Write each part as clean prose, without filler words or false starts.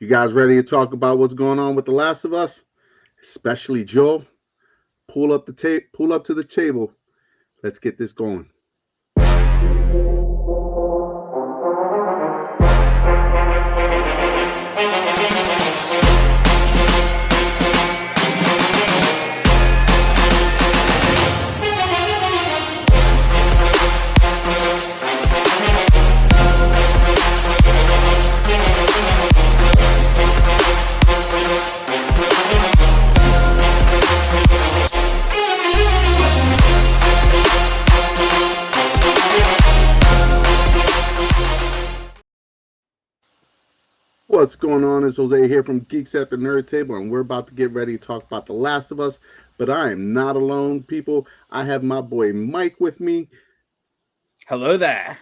You guys ready to talk about what's going on with The Last of Us? Especially Joel. Pull up to the table. Let's get this going. What's going on? It's Jose here from Geeks at the Nerd Table, and we're about to get ready to talk about The Last of Us. But I am not alone, people. I have my boy Mike with me. Hello there.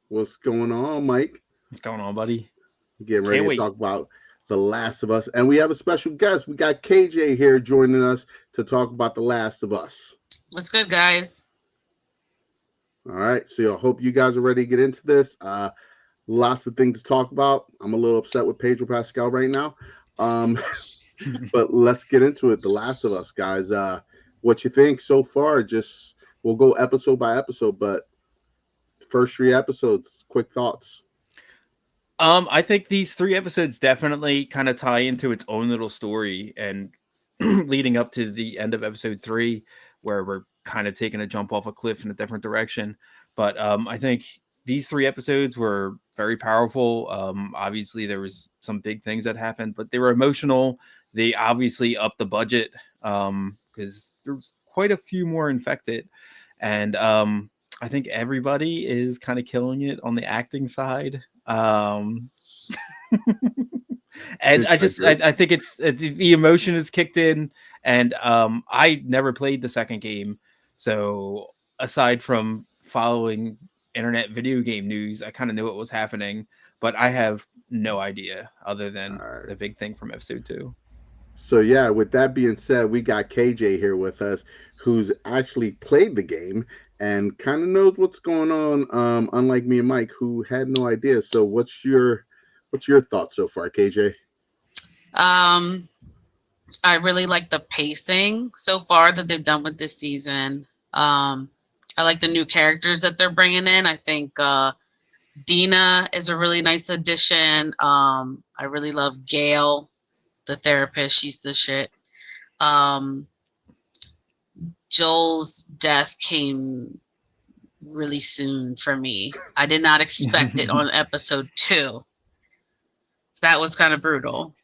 What's going on, Mike? What's going on, buddy? Getting ready Can't to wait. talk about The Last of Us. And we have a special guest. We got KJ here joining us to talk about The Last of Us. What's good, guys? All right. So I hope you guys are ready to get into this. Lots of things to talk about. I'm a little upset with Pedro Pascal right now. But let's get into it. The Last of Us, guys. What you think so far? Just we'll go episode by episode, but first 3 episodes, quick thoughts. I think these 3 episodes definitely kind of tie into its own little story and leading up to the end of episode 3, where we're kind of taking a jump off a cliff in a different direction. But I think these 3 episodes were very powerful. Obviously, there was some big things that happened, but they were emotional. They obviously upped the budget because there's quite a few more infected. And I think everybody is kind of killing it on the acting side. And I think it's the emotion is kicked in. And I never played the second game. So aside from following internet video game news, I kind of knew what was happening, but I have no idea other than the big thing from episode 2. So yeah, with that being said, we got KJ here with us, who's actually played the game and kind of knows what's going on. Unlike me and Mike, who had no idea. So what's your thoughts so far, KJ? I really like the pacing so far that they've done with this season. I like the new characters that they're bringing in. I think Dina is a really nice addition. I really love Gail, the therapist. She's the shit. Joel's death came really soon for me. I did not expect it on episode 2. So that was kind of brutal.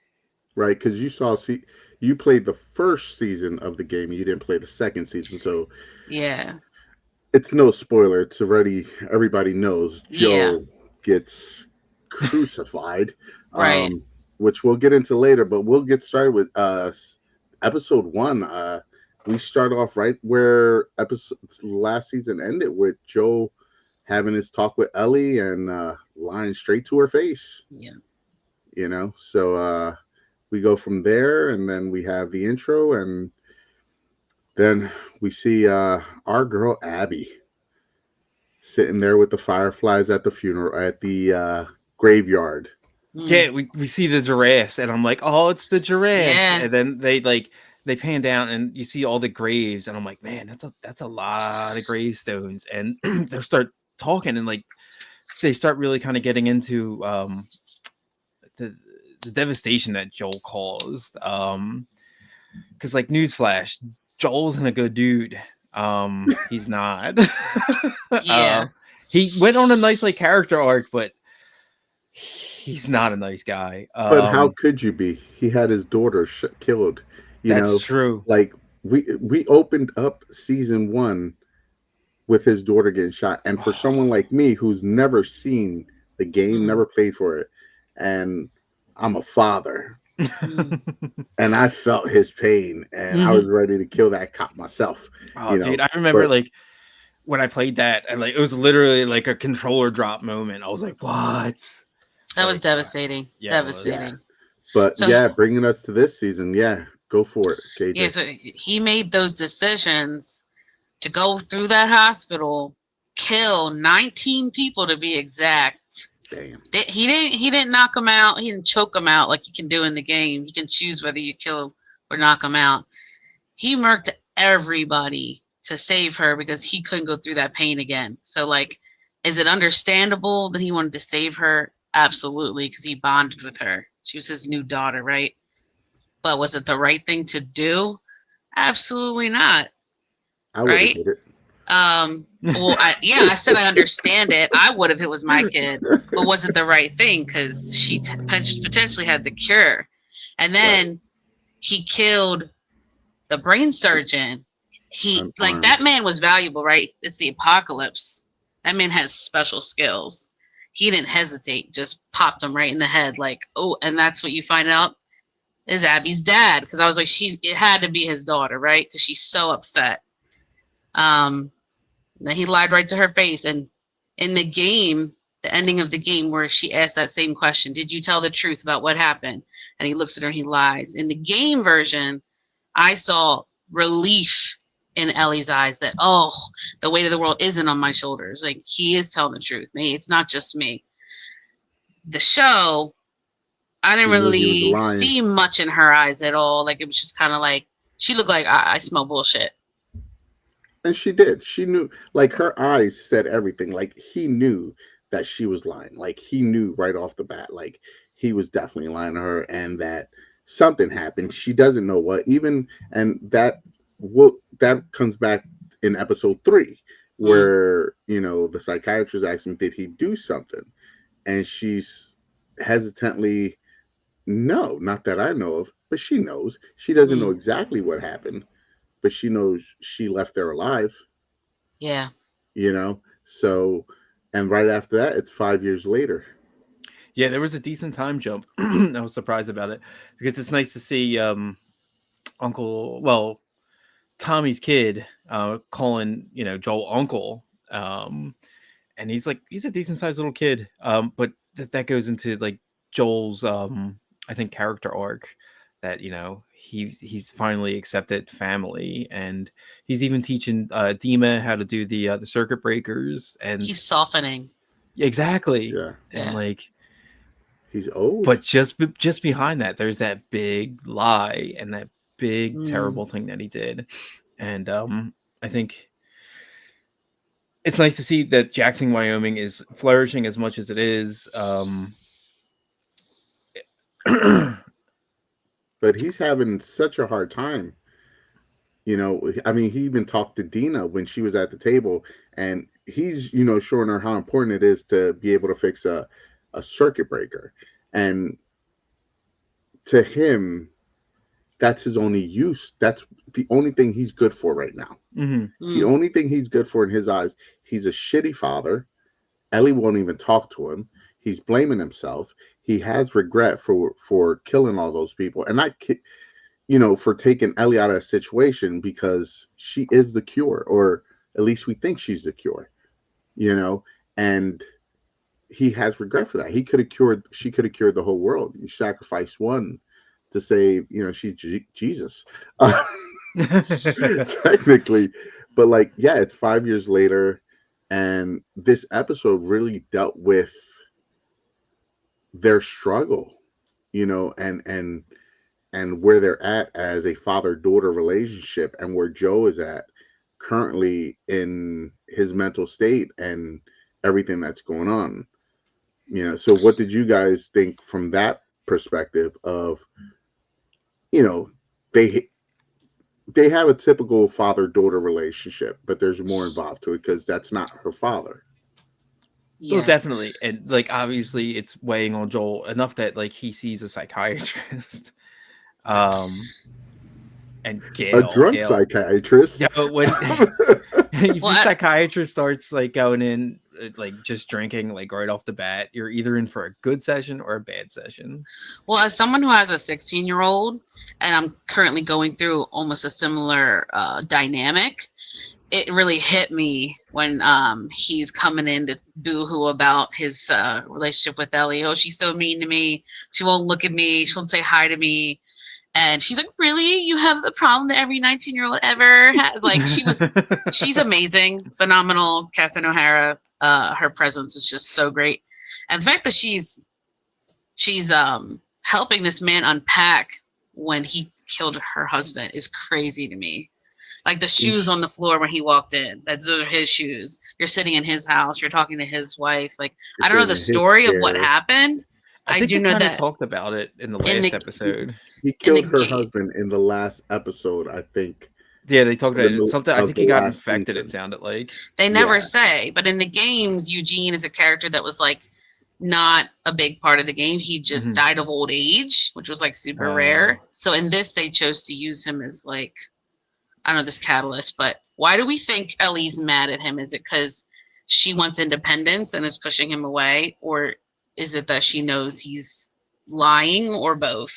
Right, because you played the first season of the game. You didn't play the second season, so yeah. It's no spoiler. It's already everybody knows Joe gets crucified, right? Which we'll get into later. But we'll get started with episode 1. We start off right where last season ended, with Joe having his talk with Ellie and lying straight to her face. Yeah, So we go from there, and then we have the intro, and then we see our girl Abby sitting there with the fireflies at the funeral, at the graveyard. Yeah, we see the giraffes, and I'm like, oh, it's the giraffes. Yeah. And then they pan down, and you see all the graves, and I'm like, man, that's a lot of gravestones. And they start talking, and like they start really kind of getting into the devastation that Joel caused. Because like newsflash, Joel's a good dude. He's not. Yeah. He went on a nice like character arc, but he's not a nice guy. But how could you be? He had his daughter killed. That's true. Like we opened up season 1 with his daughter getting shot, and for someone like me who's never seen the game, never played for it, and I'm a father. And I felt his pain, and I was ready to kill that cop myself. Oh, dude, I remember like when I played that, and like it was literally like a controller drop moment. I was like, "What?" That was devastating. Devastating. Yeah. But bringing us to this season, go for it, KJ. Yeah, so he made those decisions to go through that hospital, kill 19 people to be exact, Damn. He didn't knock him out. He didn't choke him out like you can do in the game. You can choose whether you kill or knock him out. He murked everybody to save her because he couldn't go through that pain again. So, like, is it understandable that he wanted to save her? Absolutely, because he bonded with her. She was his new daughter, right? But was it the right thing to do? Absolutely not, I would have right? did it. I said I understand it. I would if it was my kid, but was it the right thing? Because she potentially had the cure, and Right. then he killed the brain surgeon. He like Unarmed. that man was valuable, right? It's the apocalypse. That man has special skills. He didn't hesitate, just popped him right in the head, like, oh, and that's what you find out is Abby's dad. Because I was like, it had to be his daughter, right? Because she's so upset. Um, then he lied right to her face. And in the game, the ending of the game where she asked that same question, did you tell the truth about what happened? And he looks at her and he lies. In the game version, I saw relief in Ellie's eyes that, oh, the weight of the world isn't on my shoulders. Like, he is telling the truth. Me, it's not just me. The show, I didn't She knew he was really lying. see much in her eyes at all. Like, it was just kind of like, she looked like, I smell bullshit. And she did. She knew, like, her eyes said everything. Like, he knew that she was lying. Like, he knew right off the bat. Like, he was definitely lying to her, and that something happened. She doesn't know what. Even, and that comes back in episode 3, Mm, where, the psychiatrist asked him, did he do something? And she's hesitantly, no, not that I know of, but she knows. She doesn't know mm, exactly what happened, but she knows she left there alive, yeah. you know? So, and right after that, it's 5 years later. Yeah, there was a decent time jump. I was surprised about it because it's nice to see Tommy's kid calling Joel uncle, and he's a decent sized little kid. But that goes into like Joel's I think character arc that he's finally accepted family, and he's even teaching Dima how to do the circuit breakers, and He's softening. exactly, Yeah. and Yeah. like. He's old. But just behind that, there's that big lie and that big Mm. terrible thing that he did, and I think it's nice to see that Jackson, Wyoming, is flourishing as much as it is. But he's having such a hard time. I mean, he even talked to Dina when she was at the table, and he's, showing her how important it is to be able to fix a circuit breaker. And to him, that's his only use. That's the only thing he's good for right now. Mm-hmm. The Mm. only thing he's good for in his eyes, he's a shitty father. Ellie won't even talk to him. He's blaming himself. He has regret for killing all those people, and not for taking Ellie out of a situation because she is the cure, or at least we think she's the cure. And he has regret for that. She could have cured the whole world. You sacrifice one to save, she's Jesus. Technically, but like, yeah, it's 5 years later, and this episode really dealt with their struggle, and where they're at as a father-daughter relationship, and where Joe is at currently in his mental state and everything that's going on. So what did you guys think from that perspective of, you know, they they have a typical father-daughter relationship, but there's more involved to it because that's not her father. Well, Yeah. definitely, and like obviously, it's weighing on Joel enough that like he sees a psychiatrist, um, and A Gail, drunk psychiatrist. yeah, when if Well, your psychiatrist starts like going in like just drinking like right off the bat, you're either in for a good session or a bad session. as someone who has a 16-year-old, and I'm currently going through almost a similar dynamic, it really hit me when he's coming in to boo-hoo about his relationship with Ellie. Oh, she's so mean to me. She won't look at me. She won't say hi to me. And she's like, really? You have the problem that every 19-year-old ever has? Like, she's amazing, phenomenal. Catherine O'Hara, her presence is just so great. And the fact that she's helping this man unpack when he killed her husband is crazy to me. Like the shoes on the floor when he walked in, those are his shoes. You're sitting in his house, you're talking to his wife. Like, I don't know the story of what happened. I I think do they know kind of that talked about it in the in last the episode. He in the killed her game, husband in the last episode, I think. Yeah, they talked In about the it. middle Something. I of think the he got last infected. It season. sounded like. they never Yeah. say, but in the games, Eugene is a character that was like not a big part of the game. He just Mhm. died of old age, which was like super rare. So in this, they chose to use him as like, I don't know, this catalyst. But why do we think Ellie's mad at him? Is it because she wants independence and is pushing him away, or is it that she knows he's lying, or both,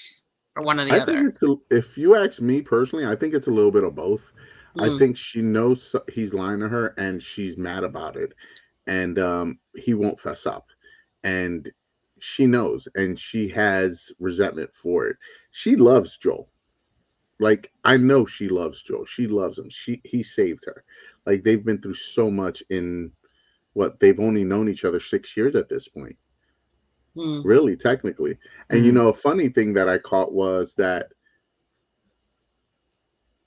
or one or the I think other? if you ask me personally, I think it's a little bit of both. I Mm, think she knows he's lying to her and she's mad about it. And he won't fess up. And she knows and she has resentment for it. She loves Joel. Like I know she loves Joel. She loves him. He saved her. Like they've been through so much in what they've only known each other 6 years at this point. mm. Really, technically. And Mhm. a funny thing that I caught was that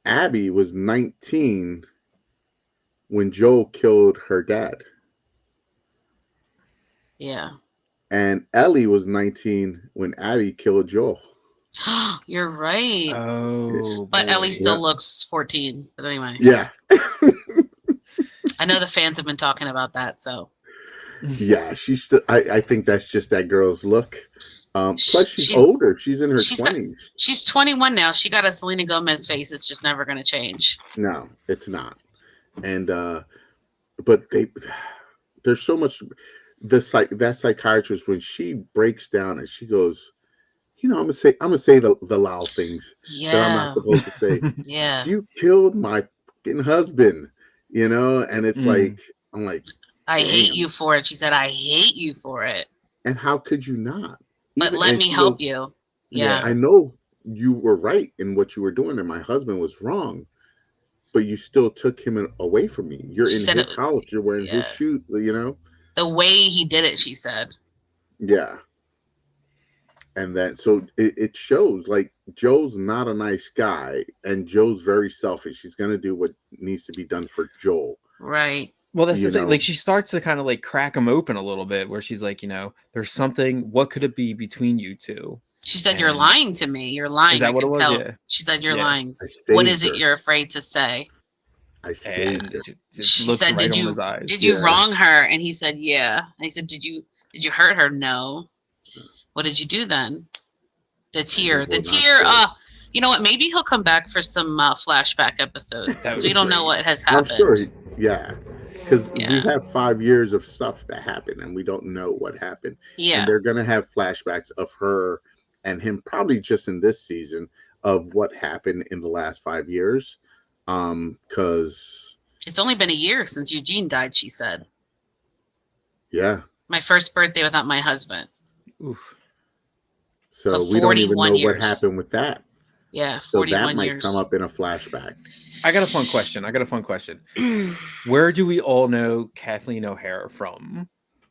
Abby was 19 when Joel killed her dad. Yeah. And Ellie was 19 when Abby killed Joel. You're right. Oh But Ellie boy. still Yeah. looks 14. But anyway, Yeah. I know the fans have been talking about that. So Yeah, she's still I think that's just that girl's look. Plus she's she's older. She's in her she's got 20s. she's 21 now. She got a Selena Gomez face. It's just never going to change. No, it's not. And but there's so much that psychiatrist when she breaks down and she goes, I'm gonna say the loud things that I'm not Yeah, supposed to say. yeah. You killed my fucking husband, and it's Mm. like I'm like, I hate you damn. for it. She said, I hate you for it. And how could you not? But Even let and me she help goes, you. Yeah, Yeah. I know you were right in what you were doing, and my husband was wrong, but you still took him away from me. You're she in said it. his house. You're wearing his Yeah, shoes. the way he did it. She said. Yeah. And that so it shows like Joe's not a nice guy, and Joe's very selfish. He's gonna do what needs to be done for Joel. Right. Well, that's the You thing. Like know, she starts to kind of like crack him open a little bit, where she's like, there's something. What could it be between you two? She said, you're And lying to me. You're is lying. I that what it can was? tell. Yeah. She said, you're Yeah. lying. I What saved is it her. you're afraid to say? I saved And her. it She looked said, right on his eyes. did you Yeah. wrong her? And he said, yeah. And he said, did you hurt her? No. What did you do then? The And he tear. The will not tear. say. You know what? Maybe he'll come back for some flashback episodes That because would we be don't know great. what has I'm happened. sure. Yeah. Because we Yeah. have 5 years of stuff that happened, and we don't know what happened. And Yeah. they're gonna have flashbacks of her and him, probably just in this season, of what happened in the last 5 years. Because It's only been a year since Eugene died, she said. yeah. My first birthday without my husband. Oof. So So we don't even 41 know what years. happened with that. Yeah, So that 41 might come years. up in a flashback. I got a fun question. Where do we all know Kathleen O'Hara from?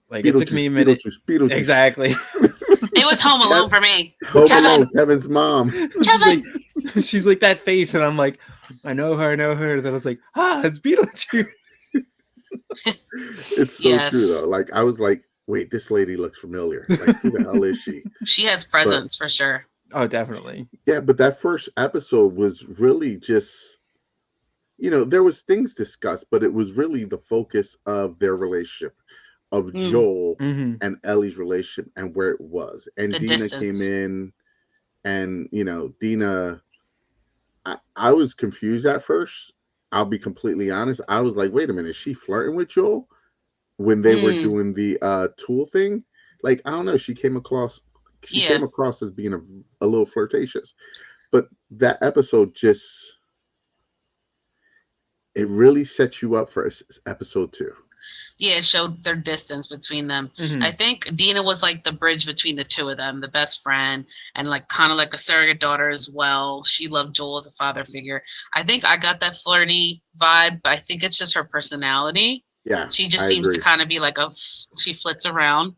Like it took me Beetlejuice, a minute. Beetlejuice, Beetlejuice. Exactly. It was Home Alone for me. Home Kevin! Alone, Kevin's mom. Like, Kevin! she's like that face, and I'm like, I know her. Then I was like, it's Beetlejuice. It's so true Yes. though. Like I was like, wait, this lady looks familiar. Like who the hell is she? She has But presence for sure. Oh, definitely. yeah, but that first episode was really just, there was things discussed, but it was really the focus of their relationship, of Mm, Joel Mm-hmm. and Ellie's relationship and where it was. And the Dina came distance. in, and Dina, I was confused at first. I'll be completely honest. I was like, wait a minute, is she flirting with Joel when they were Mm, doing the tool thing? Like, I don't know. She yeah. came across as being a little flirtatious. But that episode just, it really sets you up for episode 2. Yeah, it showed their distance between them. Mm-hmm. I think Dina was like the bridge between the two of them, the best friend, and like kind of like a surrogate daughter as well. She loved Joel as a father figure. I think I got that flirty vibe, but I think it's just her personality. Yeah, She just I seems to agree. kind of be like she flits around.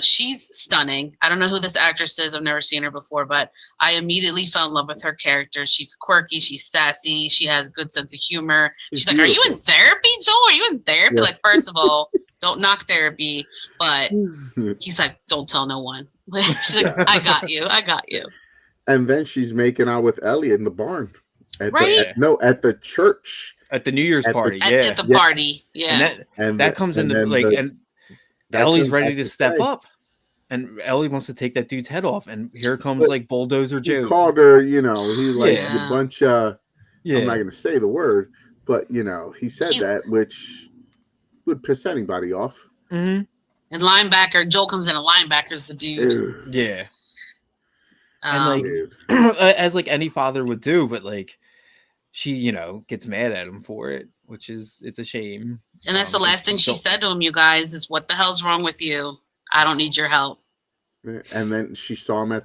She's stunning. I don't know who this actress is. I've never seen her before, but I immediately fell in love with her character. She's quirky. She's sassy. She has a good sense of humor. She's like, "Are you in therapy, Joel? Are you in therapy?" Yeah. Like, first of all, don't knock therapy, but he's like, "Don't tell no one." She's like, Yeah. "I got you. I got you." And then she's making out with Ellie in the barn. Right? At the church. At the New Year's At the- party, At the Yeah. party. Yeah. and that comes into then like, the- and that's Ellie's when ready that's to step say. up, and Ellie wants to take that dude's head off, and here comes But like Bulldozer He Joe. called her, he's like, Yeah. you bunch of, Yeah, I'm not going to say the word, but, he said He- that, which would piss anybody off. hmm And linebacker, Joel comes in, and linebacker's the dude. Dude. yeah, and like Dude. as like any father would do, but like she, gets mad at him for it, which it's a shame. And that's the last thing she said to him, you guys, is, "What the hell's wrong with you? I don't need your help." And then she saw him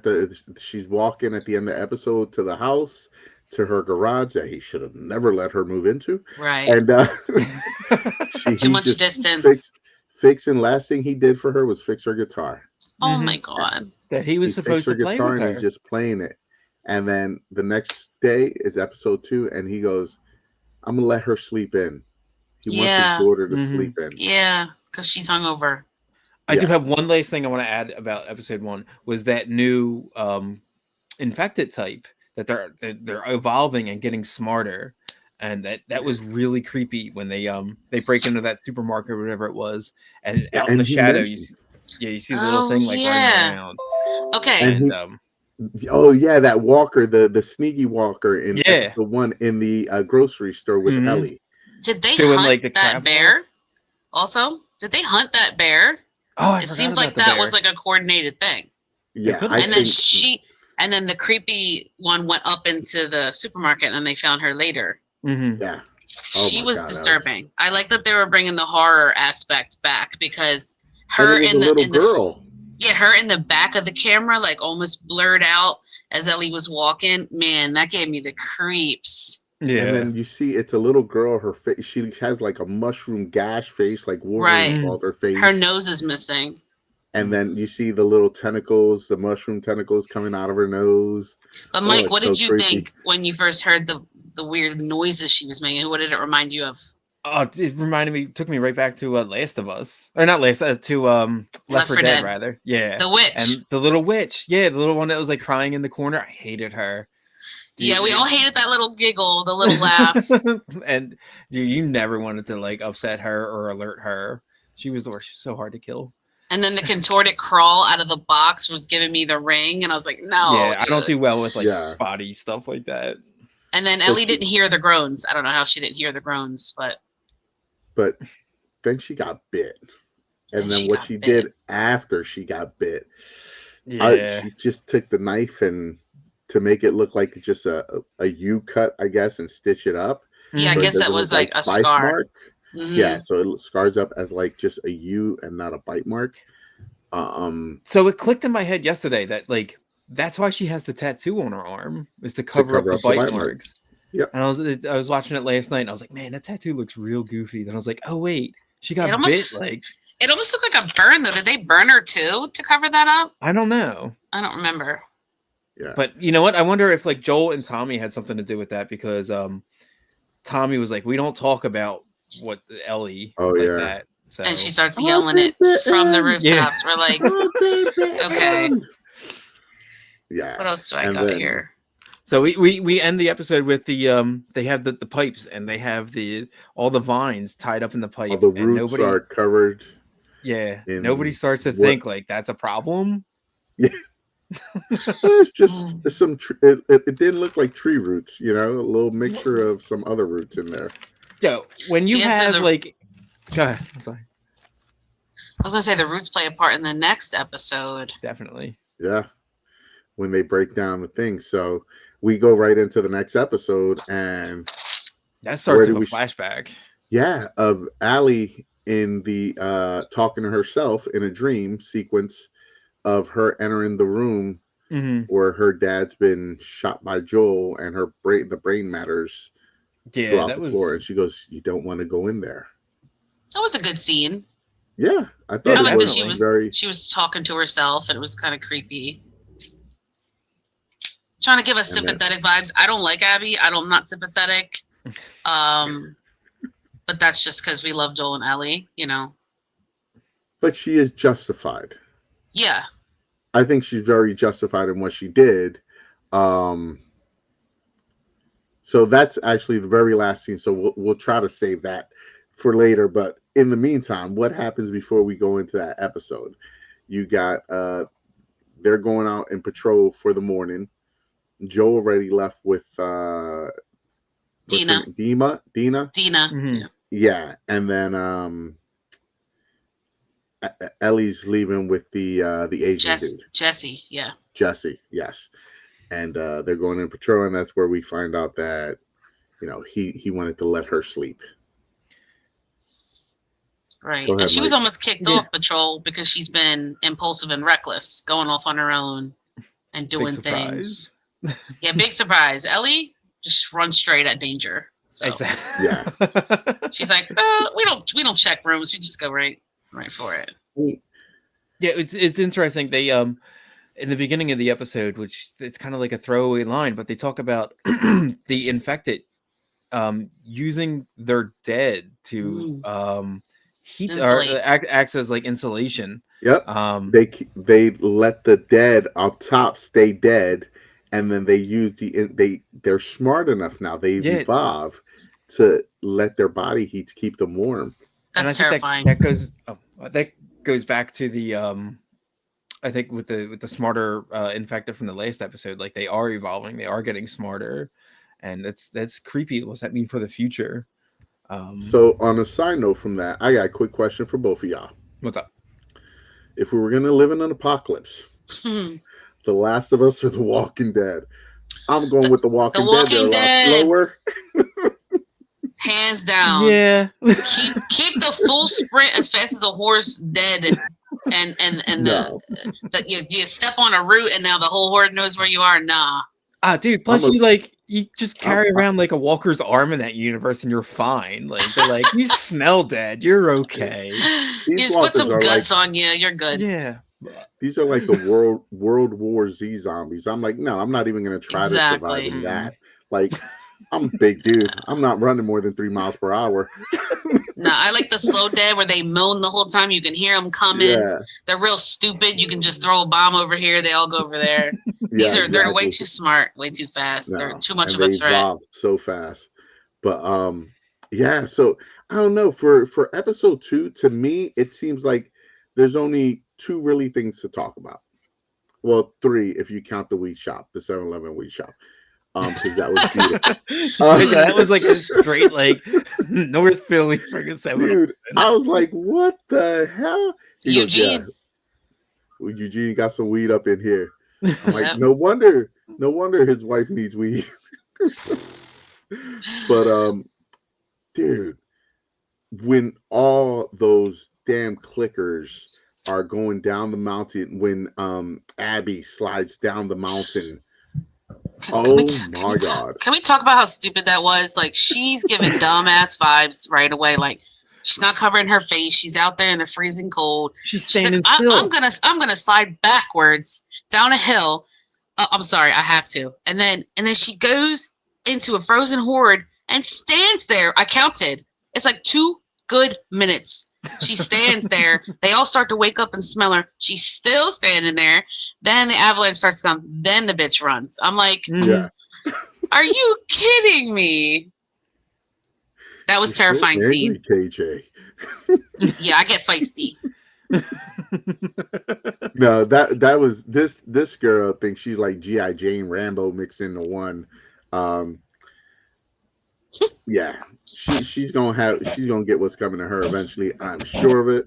she's walking at the end of the episode to the house, to her garage that he should have never let her move into. Right. And Too much just distance. Fixing last thing he did for her was fix her guitar. Oh my God. That he was supposed to play with and her. he's just playing it. And then the next day is episode 2, and he goes, "I'm gonna let her sleep in." He wants his daughter to sleep in. Yeah, because she's hungover. I do have one last thing I want to add about episode 1 was that new infected type that they're evolving and getting smarter, and that was really creepy when they break into that supermarket or whatever it was, and out in the shadow you see the little thing like running around. Okay. And that walker, the sneaky walker in episode 1 in the grocery store with Ellie. Did they Doing, hunt like, the that crab bear? Also, did they hunt that bear? Oh, it seemed like that was like a coordinated thing. Yeah, and then the creepy one went up into the supermarket, and then they found her later. Mm-hmm. Yeah, she was disturbing. I like that they were bringing the horror aspect back, because her in the girl. Her in the back of the camera, like almost blurred out as Ellie was walking. Man, that gave me the creeps. Yeah, and then you see it's a little girl. Her face, she has like a mushroom gash face, like Wolverine called her face. Her nose is missing. And then you see the little tentacles, the mushroom tentacles coming out of her nose. But Mike, what did you think when you first heard the weird noises she was making? What did it remind you of? Oh, it took me right back to Last of Us, or not Last, to Left 4 Dead rather. Yeah, the witch, and the little witch. Yeah, the little one that was like crying in the corner. I hated her. Yeah, we all hated that little giggle, the little laugh. And you never wanted to like upset her or alert her. She was the worst. She's so hard to kill. And then the contorted crawl out of the box was giving me the ring, and I was like, no. Yeah, dude. I don't do well with like body stuff like that. And then Ellie didn't hear the groans. I don't know how she didn't hear the groans, but then she got bit. And then what she did after she got bit, she just took the knife and to make it look like just a U cut, I guess, and stitch it up. Yeah, I guess that was like a scar. Mark. Mm-hmm. Yeah, so it scars up as like just a U and not a bite mark. So it clicked in my head yesterday that like that's why she has the tattoo on her arm, is to cover up the bite marks. Yep. And I was watching it last night, and I was like, man, that tattoo looks real goofy. Then I was like, oh wait, she got bit. Like it almost looked like a burn though. Did they burn her too to cover that up? I don't know. I don't remember. Yeah. But you know what? I wonder if like Joel and Tommy had something to do with that, because Tommy was like, we don't talk about what Ellie that. So. And she starts yelling it from the rooftops. We're like, okay. Yeah. What else do I got here? So we end the episode with the they have the pipes, and they have all the vines tied up in the pipe. All the roots are covered. Yeah. Nobody starts to think like that's a problem. Yeah. It's just some. It didn't look like tree roots, a little mixture of some other roots in there. Yo, when you have like, go ahead. I'm sorry. I was gonna say the roots play a part in the next episode. Definitely. Yeah, when they break down the things. So we go right into the next episode, and that starts with a flashback. Yeah, of Allie in the talking to herself in a dream sequence of her entering the room where her dad's been shot by Joel, and the brain matters throughout the floor, and she goes, "You don't want to go in there." That was a good scene. Yeah, I thought Yeah, I it like that was definitely. she was talking to herself and it was kind of creepy. Trying to give us and then, sympathetic vibes. I don't like Abby. I'm not sympathetic. But that's just because we love Joel and Ellie, you know. but she is justified. Yeah. I think she's very justified in what she did. Um, so that's actually the very last scene. So we'll try to save that for later. But in the meantime, what happens before we go into that episode? You got they're going out and patrol for the morning. Joe already left with what's her Dina. name? Dina. Dina. Mhm. Yeah. Yeah, and then Ellie's leaving with the Asian dude, Jesse. Yeah. Jesse. Yes, and they're going in patrol, and that's where we find out that he wanted to let her sleep. Right. Go And ahead, she was Mike. almost kicked Yeah. off patrol because she's been impulsive and reckless, going off on her own and Big doing surprise. things. Yeah, big surprise. Ellie just runs straight at danger. So Exactly. Yeah. she's like, we don't check rooms. We just go right for it. Yeah, it's interesting. They in the beginning of the episode, which it's kind of like a throwaway line, but they talk about the infected using their dead to heat or Insulate. acts as like insulation. Yep. They let the dead up top stay dead, and then they use they're smart enough now. They've Yeah. evolved to let their body heat to keep them warm. And I That's think terrifying. that goes back to the I think with the smarter infected from the last episode, like they are evolving, they are getting smarter, and that's creepy. What's that mean for the future? So on a side note from that, I got a quick question for both of y'all. What's up? If we were gonna live in an apocalypse, The Last of Us or The Walking Dead? I'm going with The Walking Dead. They're a lot slower. Hands down. Yeah. keep the full sprint as fast as a horse dead, and No. you step on a root and now the whole horde knows where you are. Nah. Dude. Plus, you just carry around like a walker's arm in that universe, and you're fine. Like they're like, you smell dead. You're okay. You just put some guts on you. You're good. Yeah. These are like the World War Z zombies. I'm like, no, I'm not even gonna try to survive in that. Like, I'm a big dude. I'm not running more than 3 miles per hour. No, I like the slow dead where they moan the whole time. You can hear them coming. Yeah. They're real stupid. You can just throw a bomb over here. They all go over there. They're way too smart, way too fast. No, They're too much and of a they threat. evolved so fast. But yeah. So I don't know. For episode 2, to me, it seems like there's only 2 really things to talk about. Well, 3 if you count the weed shop, the 7-Eleven weed shop. Because that was beautiful. Yeah, that was like a straight like North Philly freaking 7. Dude, I was like, what the hell? He Eugene. goes, yeah. Well, Eugene got some weed up in here. I'm like, Yep. no wonder his wife needs weed. But dude, when all those damn clickers are going down the mountain, when Abby slides down the mountain. My God. Can we talk about how stupid that was? Like, she's giving dumbass vibes right away. Like, she's not covering her face. She's out there in the freezing cold. She's standing still. I'm gonna slide backwards down a hill. I'm sorry, I have to. And then she goes into a frozen horde and stands there. I counted. It's like 2 good minutes. She stands there. They all start to wake up and smell her. She's still standing there. Then the avalanche starts to come. Then the bitch runs. I'm like, Yeah. Are you kidding me? That was terrifying so angry, scene. KJ. Yeah, I get feisty. No, that was this girl thinks she's like G.I. Jane Rambo mixed into one. Yeah, she's gonna get what's coming to her eventually. I'm sure of it.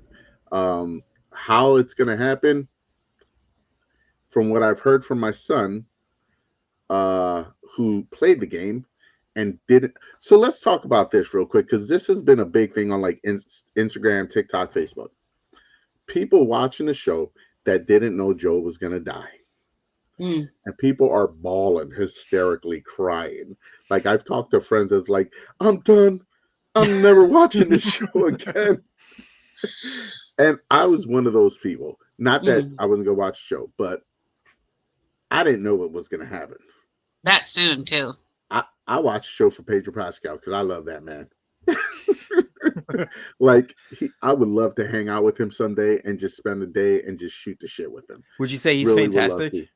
How it's gonna happen, from what I've heard from my son, who played the game and didn't. So let's talk about this real quick, because this has been a big thing on like Instagram, TikTok, Facebook. People watching the show that didn't know Joe was gonna die. And people are bawling, hysterically crying. Like, I've talked to friends that's like, I'm done. I'm never watching this show again. And I was one of those people. Not that Mhm. I wasn't gonna watch the show, but I didn't know what was gonna happen. That soon too. I watched the show for Pedro Pascal because I love that man. Like I would love to hang out with him someday and just spend the day and just shoot the shit with him. Would you say he's Really would love fantastic?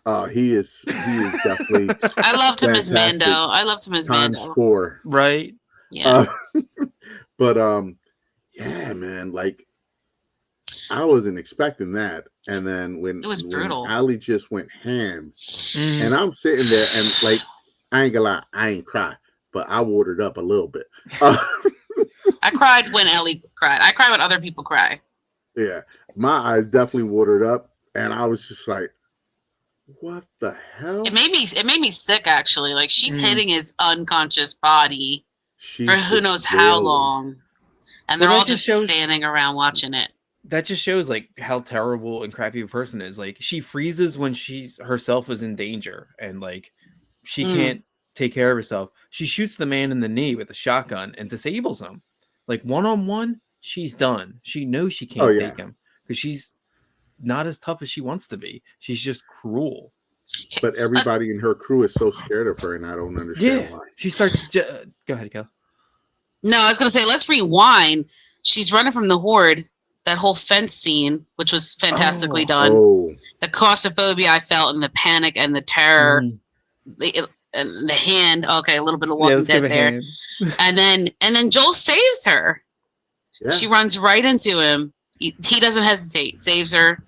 to. He is definitely I loved him as Mando. fantastic I loved him as times Mando. 4. Right. Yeah. But yeah, man, like I wasn't expecting that. And then when It was brutal. Ali just went ham, Mhm. and I'm sitting there and like I ain't gonna lie, I ain't cry, but I watered up a little bit. I cried when Ellie cried. I cry when other people cry. Yeah, my eyes definitely watered up, and I was just like, "What the hell?" It made me sick actually. Like she's Mm. hitting his unconscious body for who just knows how wailing. long. And Well, they're that all just just shows- standing around watching it. That just shows like how terrible and crappy a person is. Like she freezes when she's herself is in danger and like she can't take care of herself. She shoots the man in the knee with a shotgun and disables him. Like one-on-one, she's done. She knows she can't take him because she's not as tough as she wants to be. She's just cruel. But everybody in her crew is so scared of her, and I don't understand why. She starts. Go ahead, go. No, I was gonna say let's rewind. She's running from the horde. That whole fence scene, which was fantastically done. Oh, The claustrophobia I felt and the panic and the terror. And the hand. Okay, a little bit of Walking Dead there. and then Joel saves her. yeah. She runs right into him. He doesn't hesitate. Saves her.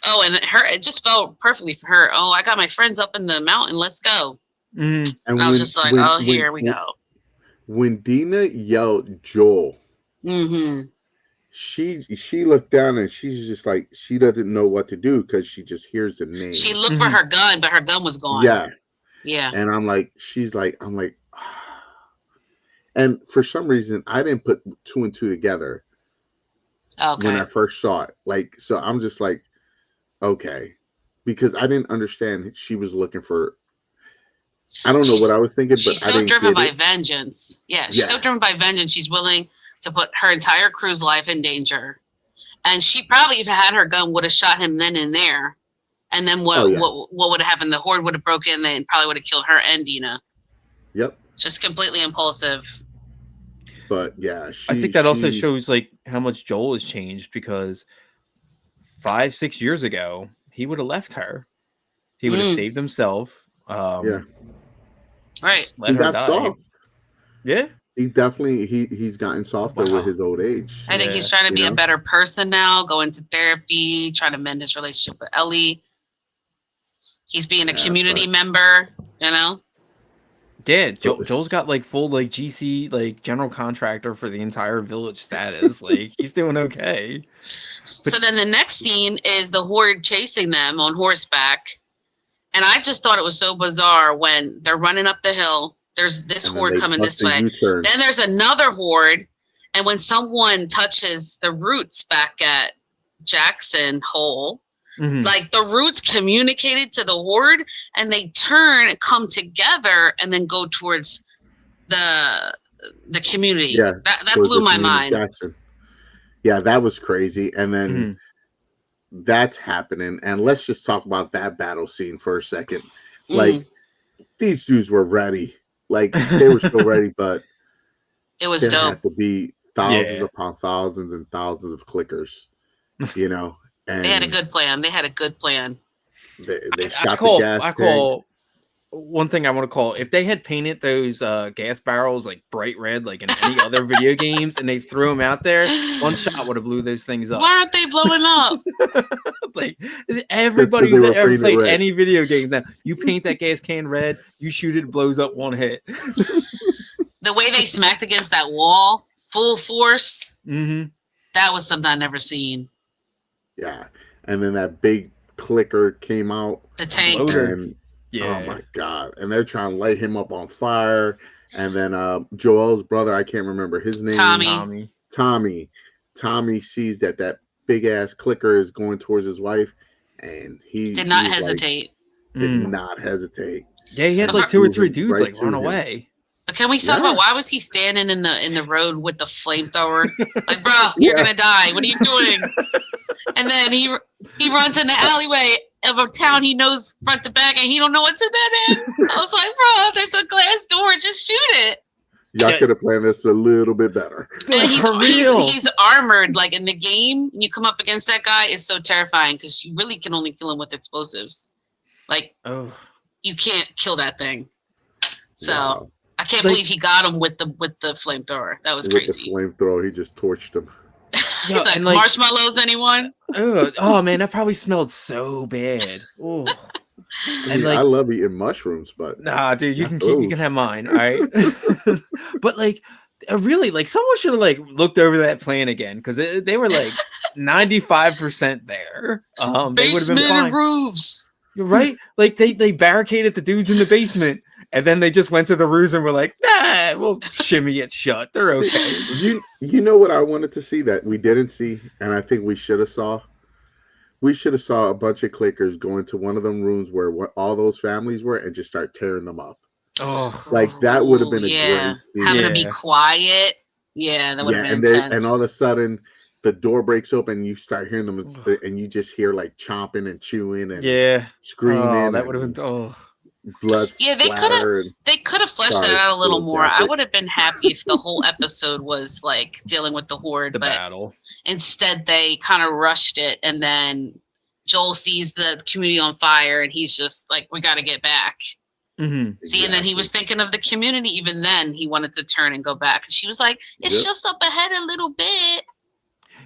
Oh, and it just felt perfectly for her. Oh, I got my friends up in the mountain. Let's go. And I was just like, oh, here we go. When Dina yelled Joel, she looked down and she's just like, she doesn't know what to do because she just hears the name. She looked for her gun, but her gun was gone. Yeah. And I'm like, and for some reason I didn't put 2 and 2 together. Okay. When I first saw it. Like, so I'm just like, okay. Because I didn't understand she was looking for, I don't know what I was thinking, but she's so driven by vengeance. Yeah, she's so driven by vengeance. She's willing to put her entire crew's life in danger. And she probably, if had her gun, would have shot him then and there. And then what would have happened? The horde would have broken and probably would have killed her and Dina. Yep. Just completely impulsive. But yeah, I think that also shows like how much Joel has changed because 5-6 years ago he would have left her. He would have saved himself. Right. He got soft. Yeah. He definitely he's gotten softer with his old age. I think he's trying to be a better person now, go into therapy, trying to mend his relationship with Ellie. He's being a community member, you know? Yeah, Joel's got like full like GC like general contractor for the entire village status. Like he's doing okay. So then the next scene is the horde chasing them on horseback. And I just thought it was so bizarre when they're running up the hill. There's this horde coming this way. U-turn. Then there's another horde. And when someone touches the roots back at Jackson Hole, like the roots communicated to the horde and they turn and come together and then go towards the community. Yeah, that blew my mind. Jackson. Yeah, that was crazy. And then that's happening. And let's just talk about that battle scene for a second. Like these dudes were ready. Like they were still ready, but it was dope. Had to be thousands upon thousands and thousands of clickers, you know. And they had a good plan. They shot the gas tank. One thing I want to call, if they had painted those gas barrels like bright red, like in any other video games, and they threw them out there, one shot would have blew those things up. Why aren't they blowing up? Like everybody who's ever played any video game, now you paint that gas can red, you shoot it, blows up one hit. The way they smacked against that wall, full force, that was something I'd never seen. Yeah, and then that big clicker came out. The tank. And, oh my god! And they're trying to light him up on fire. And then Joel's brother, I can't remember his name. Tommy sees that big ass clicker is going towards his wife, and he did not hesitate. Did not hesitate. Yeah, he had like 2 or 3 dudes like run away. But can we talk about why was he standing in the road with the flamethrower? Like, bro, you're gonna die. What are you doing? And then he runs in the alleyway of a town he knows front to back, and he don't know what's in that end. I was like, bro, there's a glass door. Just shoot it. Y'all could have planned this a little bit better. And he's armored. Like in the game, when you come up against that guy, it's so terrifying because you really can only kill him with explosives. Like, you can't kill that thing. So I can't believe he got him with the flamethrower. That was crazy. With the flamethrower, he just torched him. He's like, marshmallows, anyone? Oh man, that probably smelled so bad. Oh. And I love eating mushrooms, but nah, dude, you can have mine, all right? But like, really, like, someone should have like looked over that plan again because they were like 95% there. They would have been fine. Roofs. You're right. Like they barricaded the dudes in the basement, and then they just went to the roofs and were like, nah, we'll shimmy it shut. They're okay. You know what I wanted to see that we didn't see, and I think we should have saw. We should have saw a bunch of clickers go into one of them rooms where all those families were and just start tearing them up. Oh, like that would have been a great scene. Having to be quiet. Yeah, that would have been intense. And all of a sudden, the door breaks open, and you start hearing them, and you just hear like chomping and chewing and screaming. Oh, that would have been blood. Yeah, they could have fleshed that out a little more. I would have been happy if the whole episode was like dealing with the horde, but battle. Instead they kind of rushed it, and then Joel sees the community on fire, and he's just like, "We got to get back." Mm-hmm. See, and then he was thinking of the community. Even then, he wanted to turn and go back, and she was like, "It's just up ahead a little bit."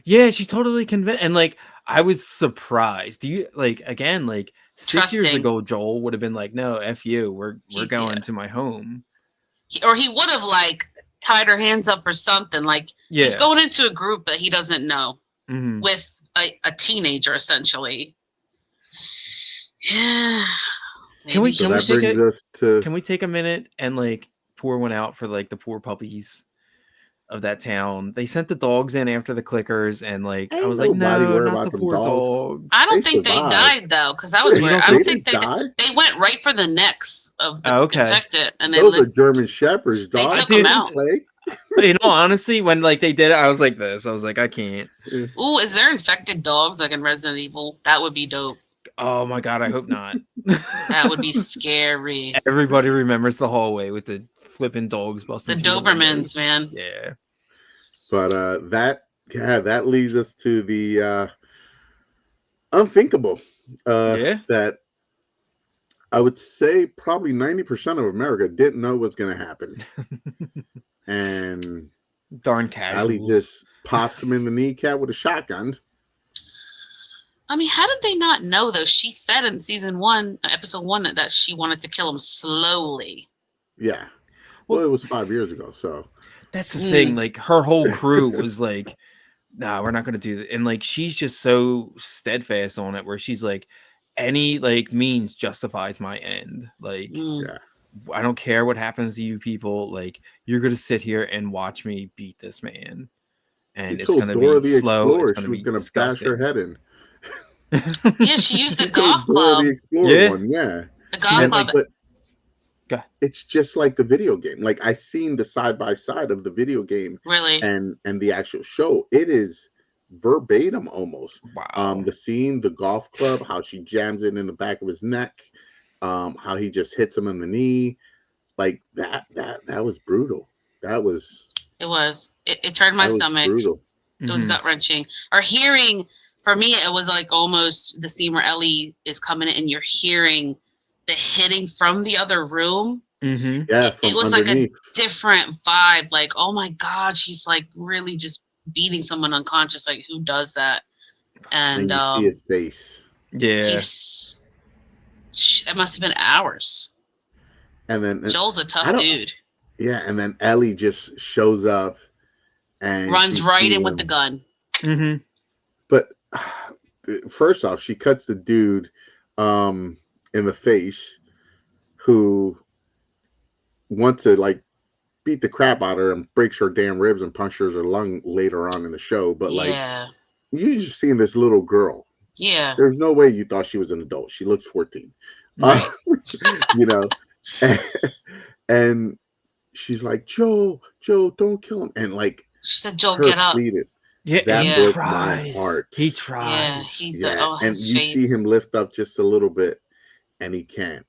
Yeah, she totally convinced, and like I was surprised. Do you like again like? 6 years ago, Joel would have been like, "No, f you. We're going to my home." Or he would have like tied her hands up or something. Like he's going into a group that he doesn't know with a teenager, essentially. Yeah. Can we take a minute and like pour one out for like the poor puppies of that town? They sent the dogs in after the clickers, and like I was like, no, not the poor dogs. I don't think they died though, because I was worried. I don't think they went right for the necks of the infected, and those are German Shepherds. They took them out. In all honesty, when like they did it, I was like this. I was like, I can't. Ooh, is there infected dogs like in Resident Evil? That would be dope. Oh my god, I hope not. That would be scary. Everybody remembers the hallway with the flipping dogs busting. The Dobermans, man. Yeah. But that leads us to the unthinkable. That I would say probably 90% of America didn't know what's going to happen. And darn casuals. Allie just pops him in the kneecap with a shotgun. I mean, how did they not know though? She said in episode 1, that she wanted to kill him slowly. Yeah. Well, it was 5 years ago, so that's the thing. Like her whole crew was like, "Nah, we're not going to do that." And like she's just so steadfast on it, where she's like, "Any like means justifies my end. Like, I don't care what happens to you people. Like, you're going to sit here and watch me beat this man, and it's going to be slow. It's going to be disgusting." Bash her head in. Yeah, she used the golf club. The golf club. But it's just like the video game. Like I seen the side by side of the video game, really, and the actual show. It is verbatim almost. Wow. The scene, the golf club, how she jams it in the back of his neck, how he just hits him in the knee, like that was brutal. It was. It turned my stomach. Brutal. It was gut wrenching. Or hearing. For me, it was like almost the scene where Ellie is coming in and you're hearing the hitting from the other room. Mm-hmm. Yeah, it was underneath. Like a different vibe. Like, oh my God, she's like really just beating someone unconscious. Like, who does that? And you see his face. Yeah. That must have been hours. And then Joel's a tough dude. Yeah, and then Ellie just shows up and runs right in with the gun. Mm-hmm. But first off, she cuts the dude in the face who wants to like beat the crap out of her and breaks her damn ribs and punctures her lung later on in the show. But like you just seen this little girl. Yeah. There's no way you thought she was an adult. She looks 14. Right. You know. And she's like, Joe, don't kill him. And like She said, "Joel, her get up." pleaded. Yeah, and That he Yeah, broke my tries. heart. He yeah. tries. Yeah. Oh, And his you see him face. lift up just a little bit and he can't.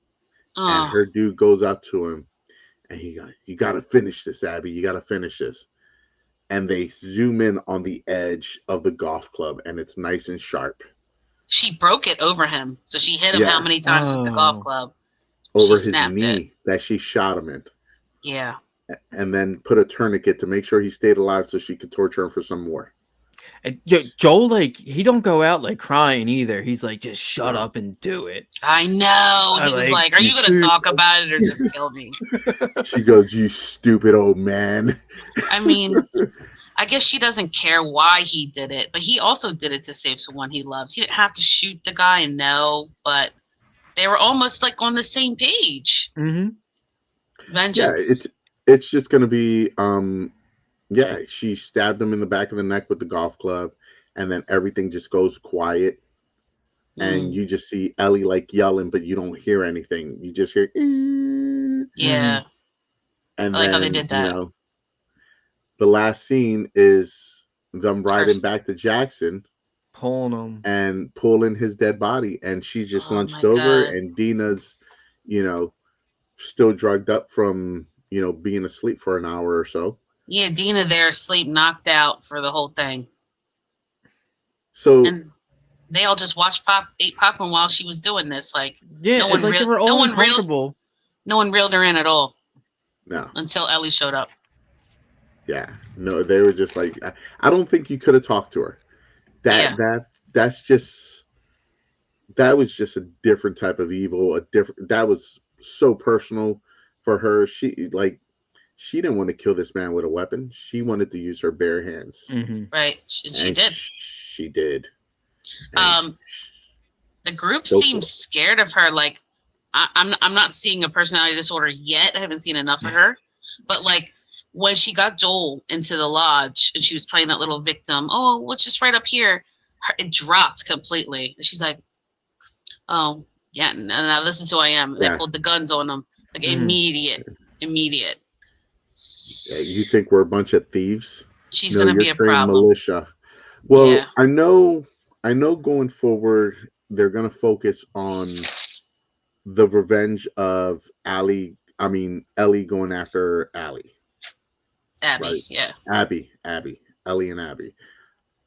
And Oh, her dude goes up to him and you gotta finish this, Abby. You gotta finish this. And they zoom in on the edge of the golf club and it's nice and sharp. she broke it over him. So she hit him how Yeah. many times with the golf Oh, club? She Over his snapped it. knee that she shot him in. Yeah. And then put a tourniquet to make sure he stayed alive so she could torture him for some more. and Joel, like, he don't go out like crying either. He's like, just shut No. up and do it. I know. I He was like like, "Are You you going to stupid. talk about it or just kill me?" She goes, you stupid old man. I mean, I guess she doesn't care why he did it, but he also did it to save someone he loved. He didn't have to shoot the guy and no, but they were almost like on the same page. Mm-hmm. Yeah, Vengeance. it's just gonna be yeah, she stabbed him in the back of the neck with the golf club, and then everything just goes quiet, and Mm, you just see Ellie like yelling, but you don't hear anything. You just hear, yeah. I and like how they then did that. the last scene is them Her, riding back to Jackson Pulling him. and pulling his dead body, and she just oh lunched my over, God. and Dina's, you know, still drugged up from being asleep for an hour or so. Yeah, Dina there, sleep knocked out for the whole thing. So And they all just ate popcorn while she was doing this. Like, Yeah, no it's one like they real, were all uncomfortable. no one reeled her in at all no, until Ellie showed up. yeah, no, they were just like, I don't think you could have talked to her. Yeah. That's just that was just a different type of evil. A different that was so personal for her. She didn't want to kill this man with a weapon. She wanted to use her bare hands, Mm-hmm. Right. She and did. she did. And Um, the group go for seems scared of her. Like, I'm not seeing a personality disorder yet. I haven't seen enough of her. But like when she got Joel into the lodge and she was playing that little victim, oh, what's just right up here? It dropped completely. And she's like, oh, yeah, now this is who I am. And they yeah, pulled the guns on them. Like Mm-hmm. immediate. yeah. You think we're a bunch of thieves? She's No, gonna you're be a trained problem. militia. Well, Yeah. I know going forward they're gonna focus on the revenge of Ellie going after Allie, Abby. right? Yeah. Abby, Ellie and Abby.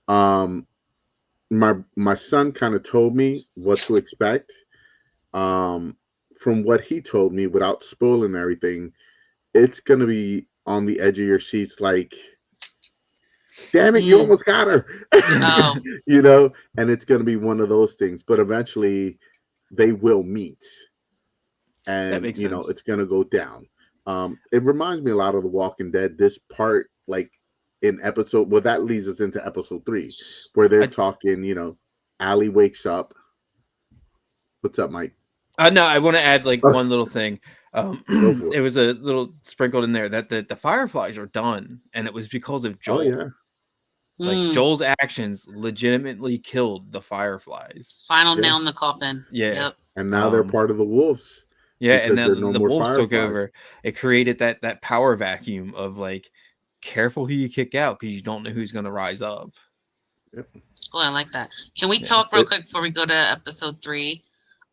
Um, my son kind of told me what to expect. Um, from what he told me, without spoiling everything, it's gonna be on the edge of your seats, like, damn it, you Mm. almost got her, Oh, and it's gonna be one of those things. But eventually, they will meet, That and makes sense. it's gonna go down. It reminds me a lot of The Walking Dead. This part, like in episode, well, that leads us into episode 3, where they're I talking. Allie wakes up. What's up, Mike? no, I want to add like Oh, one little thing. go for It it. was a little sprinkled in there that the fireflies are done, and it was because of Oh Joel. yeah, Like mm. Joel's actions legitimately killed the fireflies. Final yeah. nail in the coffin. Yeah. Yep. And now they're Um, part of the wolves yeah, and because now there are no the more wolves took fireflies. over. It created that power vacuum of like, careful who you kick out because you don't know who's going to rise up. Yep. Oh, I like that. Can we Yeah. talk real quick before we go to episode 3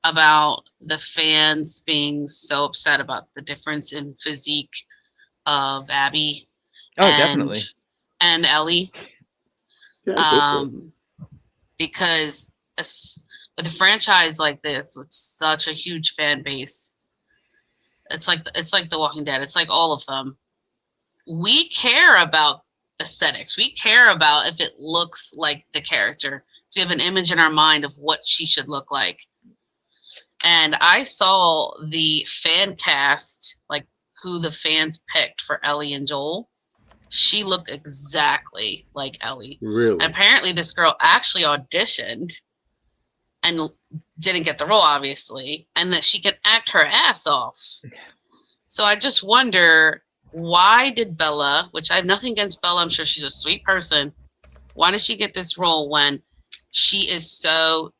about the fans being so upset about the difference in physique of Abby Oh, and definitely. Ellie? Yeah, go for it. Um, because with a franchise like this, with such a huge fan base, it's like The Walking Dead. It's like all of them. We care about aesthetics. We care about if it looks like the character. So we have an image in our mind of what she should look like. And I saw the fan cast, like who the fans picked for Ellie and Joel. She looked exactly like Ellie. And Really? apparently, this girl actually auditioned and didn't get the role, obviously, and that she can act her ass off. So I just wonder, why did Bella, which I have nothing against Bella, I'm sure she's a sweet person, why did she get this role when she is so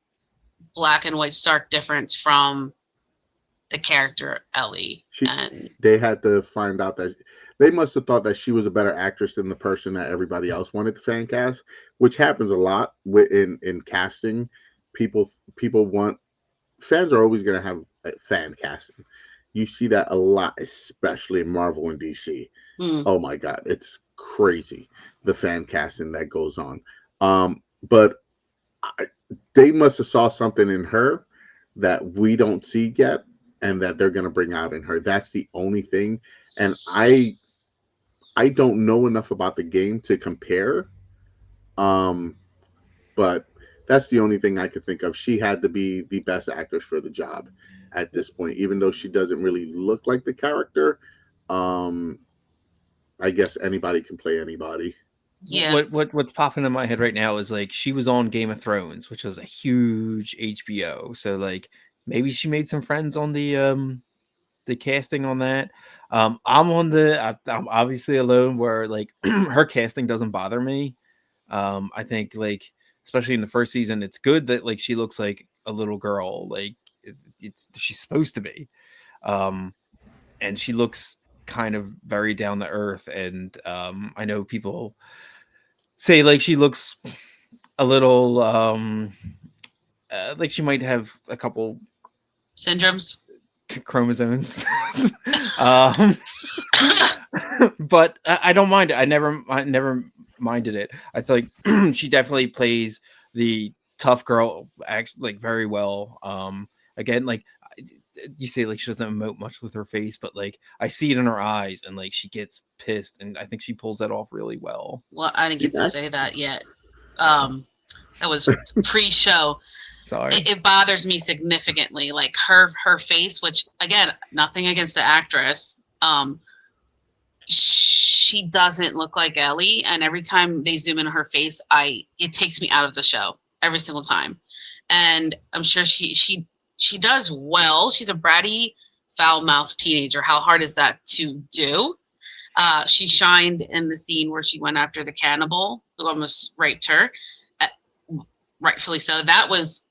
black and white stark different from the character Ellie? She And They had to find out that they must have thought that she was a better actress than the person that everybody else wanted to fan cast, which happens a lot in casting. People want fans are always going to have fan casting. You see that a lot, especially in Marvel and DC. Mm. Oh my god, it's crazy the fan casting that goes on. But I, they must have saw something in her that we don't see yet, and that they're going to bring out in her. That's the only thing. And I don't know enough about the game to compare. Um, but that's the only thing I could think of. She had to be the best actress for the job at this point, even though she doesn't really look like the character. Um, I guess anybody can play anybody. Yeah. What's popping in my head right now is like she was on Game of Thrones, which was a huge HBO. So like maybe she made some friends on the casting on that. I'm obviously alone where like her casting doesn't bother me. I think like especially in the first season, it's good that like she looks like a little girl, like it's she's supposed to be. Um, and she looks kind of very down to earth. And I know people say like she looks a little like she might have a couple Syndromes. chromosomes. um, but I don't mind it. I never minded it. I feel like she definitely plays the tough girl like very well. Again, like you say, like she doesn't emote much with her face, but like I see it in her eyes, and like she gets pissed, and I think she pulls that off really well. Well, I didn't get to Yeah, say that yet. That was pre-show. Sorry. It bothers me significantly. Like her face, which again, nothing against the actress. She doesn't look like Ellie, and every time they zoom in her face, it takes me out of the show every single time. And I'm sure she does well. She's a bratty, foul-mouthed teenager. How hard is that to do? She shined in the scene where she went after the cannibal who almost raped her. Uh, Rightfully so. That was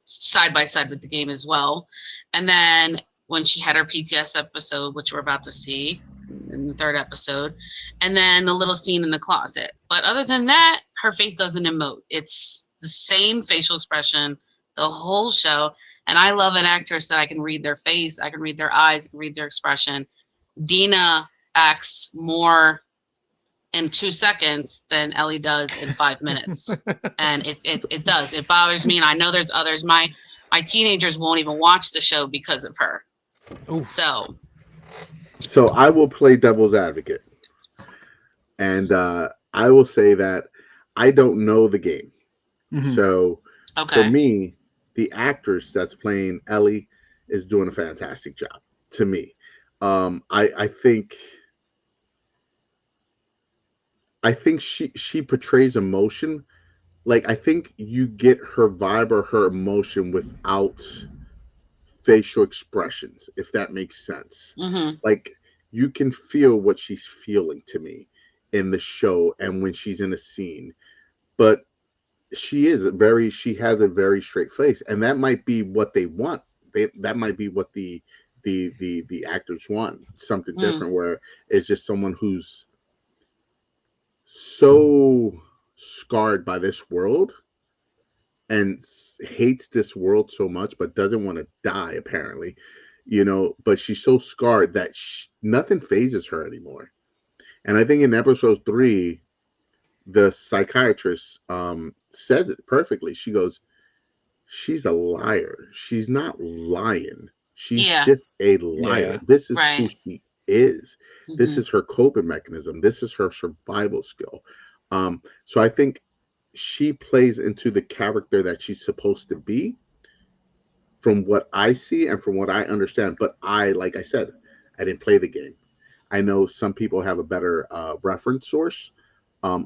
side by side with the game as well. And then when she had her PTS episode, which we're about to see in the third episode, and then the little scene in the closet. But other than that, her face doesn't emote. It's the same facial expression the whole show. And I love an actress that I can read their face, I can read their eyes, I can read their expression. Dina acts more in 2 seconds than Ellie does in 5 minutes. And it does. It bothers me. And I know there's others. My teenagers won't even watch the show because of her. Oof. So I will play devil's advocate, and I will say that I don't know the game. Mhm. So for Okay. me, the actress that's playing Ellie is doing a fantastic job. To me, I think she portrays emotion. Like I think you get her vibe or her emotion without facial expressions, if that makes sense. Mm-hmm. Like you can feel what she's feeling to me in the show and when she's in a scene. But she has a very straight face, and that might be what they want. That might be what the actors want, something Mm. different where it's just someone who's so scarred by this world and hates this world so much but doesn't want to die apparently, but she's so scarred that nothing phases her anymore. And I think in episode 3 the psychiatrist says it perfectly. She goes, she's a liar. She's not lying. She's Yeah. just a liar. Yeah. This is who Right. she is. This Mm-hmm. is her coping mechanism. This is her survival skill. So I think she plays into the character that she's supposed to be from what I see and from what I understand. But like I said, I didn't play the game. I know some people have a better reference source.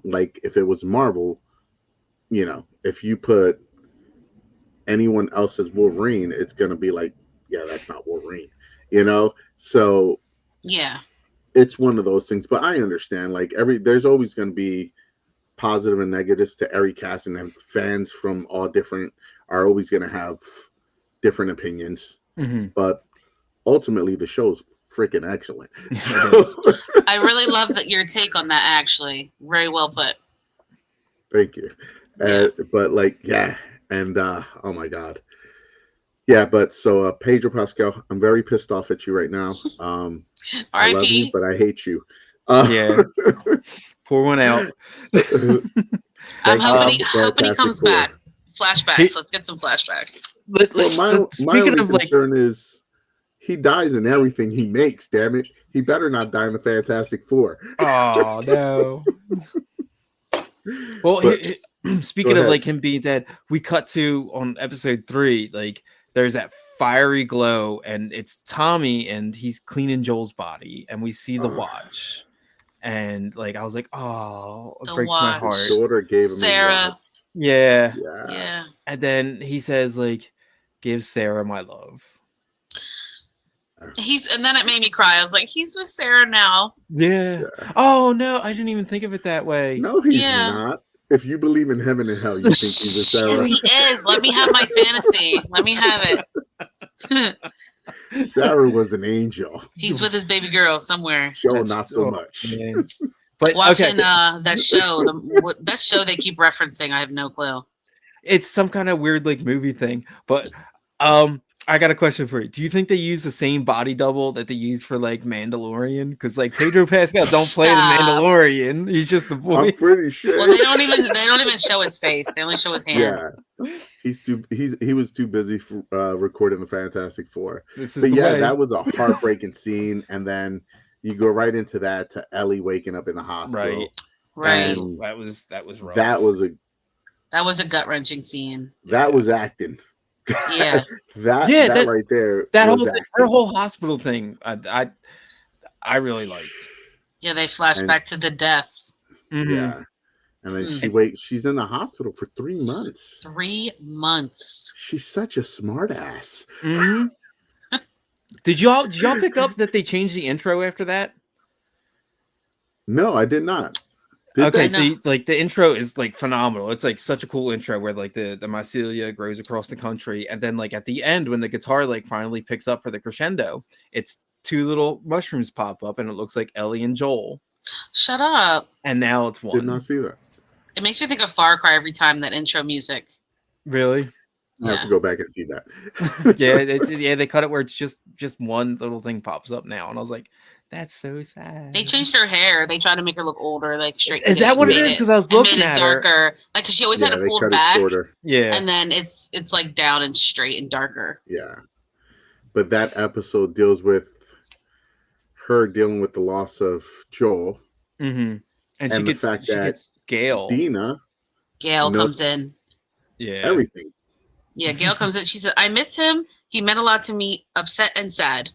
Like if it was Marvel, if you put anyone else as Wolverine, it's gonna be like, yeah, that's not Wolverine, So Yeah. it's one of those things. But I understand, like there's always gonna be positive and negatives to every casting, and fans from all different are always gonna have different opinions. Hmm. But ultimately, the show's freaking excellent. It is. I really love that your take on that. Actually, very well put. Thank you. Yeah. But like, yeah, and oh my god, yeah. But so Pedro Pascal, I'm very pissed off at you right now. I love you, R.I.P. but I hate you. Yeah. Pour one out. I'm Thank hoping God he, for hoping he Fantastic comes Four. back. Flashbacks. He- Let's get some flashbacks. Well, my Speaking only of like, concern is he dies in everything he makes. Damn it, he better not die in the Fantastic Four. oh no. Well, But go speaking of ahead. like him being dead, we cut to on episode 3. Like, there's that fiery glow, and it's Tommy, and he's cleaning Joel's body, and we see the watch, and like I was like, oh, it The breaks my watch. heart. Daughter gave him Sarah. his watch. Yeah, Yeah. Yeah. and then he says like, "Give Sarah my love." And then it made me cry. I was like, he's with Sarah now. Yeah. Yeah. Oh no, I didn't even think of it that way. No, he's Yeah. not. If you believe in heaven and hell, you think he's a Sarah. Yes, he is. Let me have my fantasy. Let me have it. Sarah was an angel. He's with his baby girl somewhere. Joe, not so oh, much. man. But Watching okay, that show. That show they keep referencing. I have no clue. it's some kind of weird like movie thing. But I got a question for you. Do you think they use the same body double that they use for like Mandalorian? Because like Pedro Pascal don't play the Stop. Mandalorian. He's just the I'm voice. pretty sure. Well, they don't even show his face. They only show his hand. Yeah, he was too busy for, recording the Fantastic Four. This is But the yeah, way. that was a heartbreaking scene, and then you go right into that to Ellie waking up in the hospital. Right. And that was rough. That was a gut wrenching scene. that was acting. Yeah. that right there. That was whole acting. her whole hospital thing. I really liked. Yeah, they flash back to the death. Mhm. Yeah. And then she's in the hospital for 3 months. 3 months. She's such a smart ass. Mhm. Did y'all pick up that they changed the intro after that? No, I did not. Okay, so like the intro is like phenomenal. It's like such a cool intro where like the mycelia grows across the country, and then like at the end when the guitar like finally picks up for the crescendo, it's 2 little mushrooms pop up, and it looks like Ellie and Joel. Shut up. And now it's 1. Did not see that. It makes me think of Far Cry every time, that intro music. Really? I have to go back and see that. yeah, they cut it where it's just 1 little thing pops up now, and I was like, that's so sad. They changed her hair. They tried to make her look older, like straight. Is that what it is? Because I was looking made it at darker. her. Like, cause she always had it pulled back. Yeah. And then it's like down and straight and darker. Yeah. But that episode deals with her dealing with the loss of Joel. Mm-hmm. And the fact that gets Gail. Gail comes in. Yeah. Everything. Yeah, Gail comes in. She said, I miss him. He meant a lot to me, upset and sad.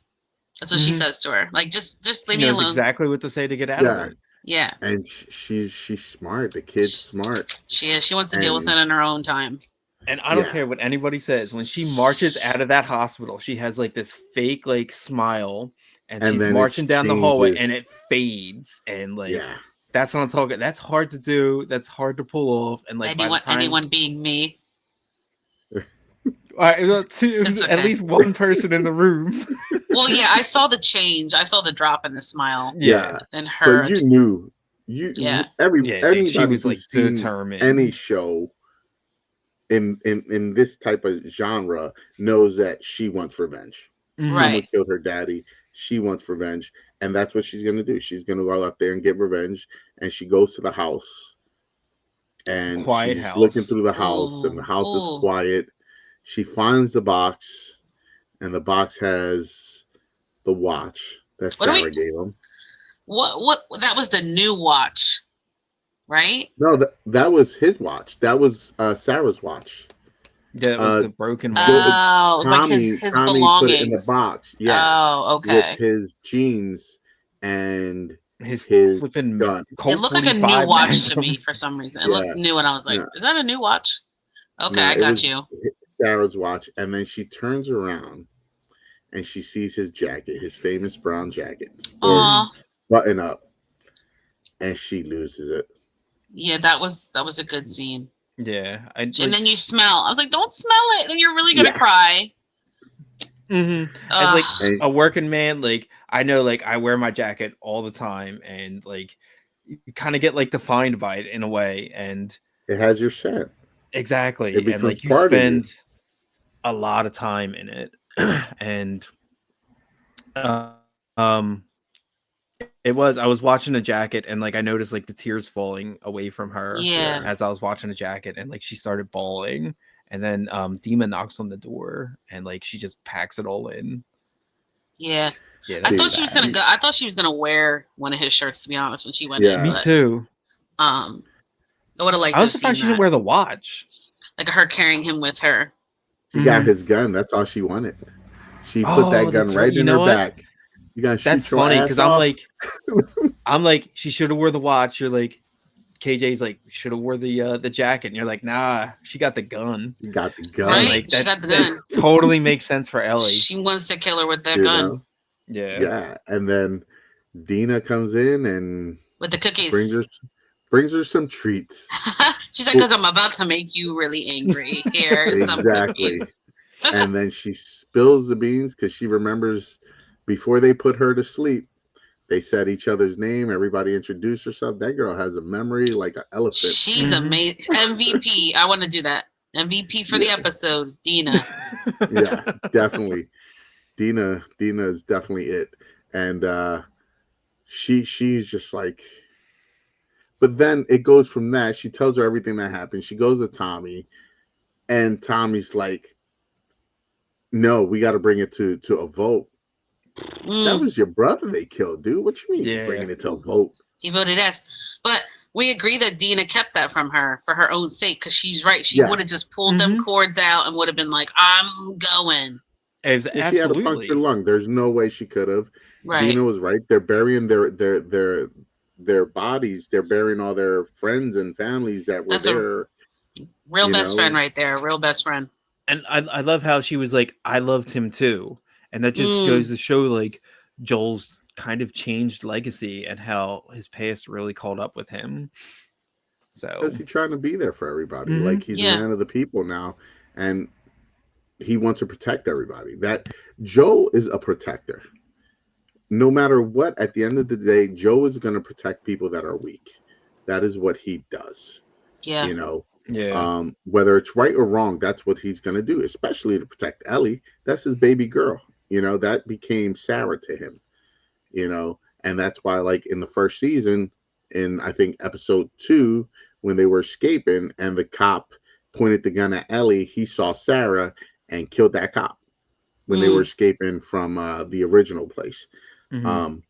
That's what she says to her. Like, just leave me alone. Exactly what to say to get out of it. Yeah. And she's smart. The kid's smart. She is. She wants to deal with it in her own time. And I don't care what anybody says. When she marches out of that hospital, she has like this fake like smile, and she's marching down the hallway, and it fades. And like that's what I'm talking. That's hard to do. That's hard to pull off. And like anyone being me. All right, at least one person in the room. Well, yeah, I saw the change. I saw the drop in the smile. Yeah, and her. But you knew, anybody she was like seen determined. Any show in this type of genre knows that she wants revenge. Someone killed her daddy. She wants revenge, and that's what she's gonna do. She's gonna go out there and get revenge. And she goes to the house, and quiet she's house. looking through the house, and the house is quiet. She finds the box, and the box has the watch that Sarah gave him. What? That was the new watch, right? No, that was his watch. That was Sarah's watch. Yeah, it was the broken watch. Oh, it was like his belongings. Put it in the box. Yeah. Oh, okay. With his jeans and his flipping gun. It looked like a new watch to me for some reason. It looked new, and I was like, "Is that a new watch?" Okay, I got you. Sarah's watch, and then she turns around and she sees his jacket, his famous brown jacket, button up, and she loses it. Yeah, that was a good scene. Yeah, and then you smell. I was like, "Don't smell it, then you're really gonna cry." As like Ugh. a working man, like I know, like I wear my jacket all the time, and like you kind of get like defined by it in a way, and It has your scent. It exactly, and becomes like you part of you. spend a lot of time in it, and um, it was I was watching a jacket, and like I noticed like the tears falling away from her Yeah. Yeah. as I was watching a jacket, and like she started bawling, and then Dima knocks on the door, and like she just packs it all in. Yeah. Yeah, I that was thought Dude, she was gonna sad. go. I thought she was gonna wear one of his shirts. To be honest, when she went in, Me yeah. but too. um, I would have liked I to was have seen surprised she didn't that, wear the watch. like her carrying him with her. She got Hmm. his gun. That's all she wanted. She put that Oh, gun that's right. right You in know her what? back. You gonna That's shoot your funny ass because off? I'm like, she should have wore the watch. You're like, KJ's like, should have wore the jacket, and you're like, nah, she got the gun, You got the and gun. Right? like She got the that gun. totally makes sense for Ellie. She wants to kill her with that You gun, know? Yeah. Yeah. And then Dina comes in and with the brings her cookies. brings her some treats. She's like, Well, "Cause I'm about to make you really angry. Here's some exactly. cookies." And then she spills the beans because she remembers before they put her to sleep, they said each other's name. Everybody introduced herself. That girl has a memory like an elephant. She's Hmm. amazing. MVP. I want to do that. MVP for the Yeah, episode. Dina. yeah, definitely. Dina is definitely it. And she's just like, but then it goes from that. She tells her everything that happened. She goes to Tommy, and Tommy's like, "No, we got to bring it to a vote. That Mm, was your brother they killed, dude. What you mean Yeah. bringing it to a vote?" he voted yes. But we agree that Dina kept that from her for her own sake, because she's right. She Yeah, would have just pulled them Hmm. cords out and would have been like, "I'm going." yeah. She had a punctured Absolutely. lung. There's no way she could have. Right. Dina was right. They're burying their bodies. They're burying all their friends and families that were That's a there. real You best friend know, right there. Real best friend. And I love how she was like, I loved him too. And that just Mm, goes to show like Joel's kind of changed legacy and how his past really caught up with him. because So, he's trying to be there for everybody. hmm Like he's a yeah. man of the people now, and he wants to protect everybody. That Joe is a protector. No matter what, at the end of the day, Joe is going to protect people that are weak. That is what he does. Yeah. You know, yeah. whether it's right or wrong, that's what he's going to do, especially to protect Ellie. That's his baby girl. You know, that became Sarah to him, you know, and that's why, like, in the first season, in I think episode 2, when they were escaping and the cop pointed the gun at Ellie, he saw Sarah and killed that cop when they were Mm, escaping from the original place. Hmm. Um,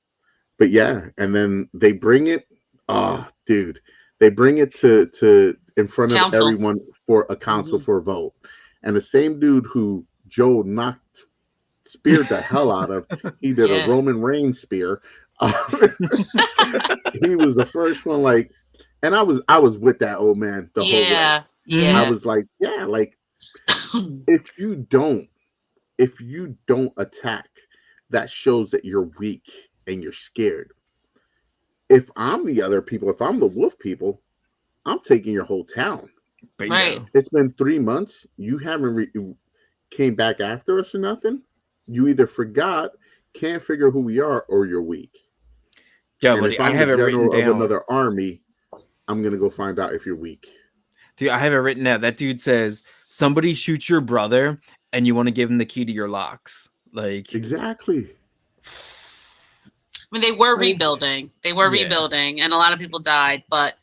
but yeah, and then they bring it. Oh, dude, they bring it to in front of council. everyone for a council Hmm. for a vote, and the same dude who Joe knocked speared the hell out of, he did a Yeah. Roman Reigns spear. He was the first one, like, and I was with that old man the whole way. Yeah. I Hmm. Yeah. was like, yeah, like if you don't if you don't attack, that shows that you're weak and you're scared. If I'm the other people, if I'm the wolf people, I'm taking your whole town. Right. Bingo. It's been 3 months. You haven't came back after us or nothing. You either forgot, can't figure who we are, or you're weak. Yeah, And buddy, if I I'm the have it written general of down. another army, I'm gonna go find out if you're weak. Dude, I have it written down. That dude says, somebody shoots your brother and you want to give him the key to your locks. Like, Exactly. I mean, they were Like, rebuilding. They were yeah. rebuilding, and a lot of people died. But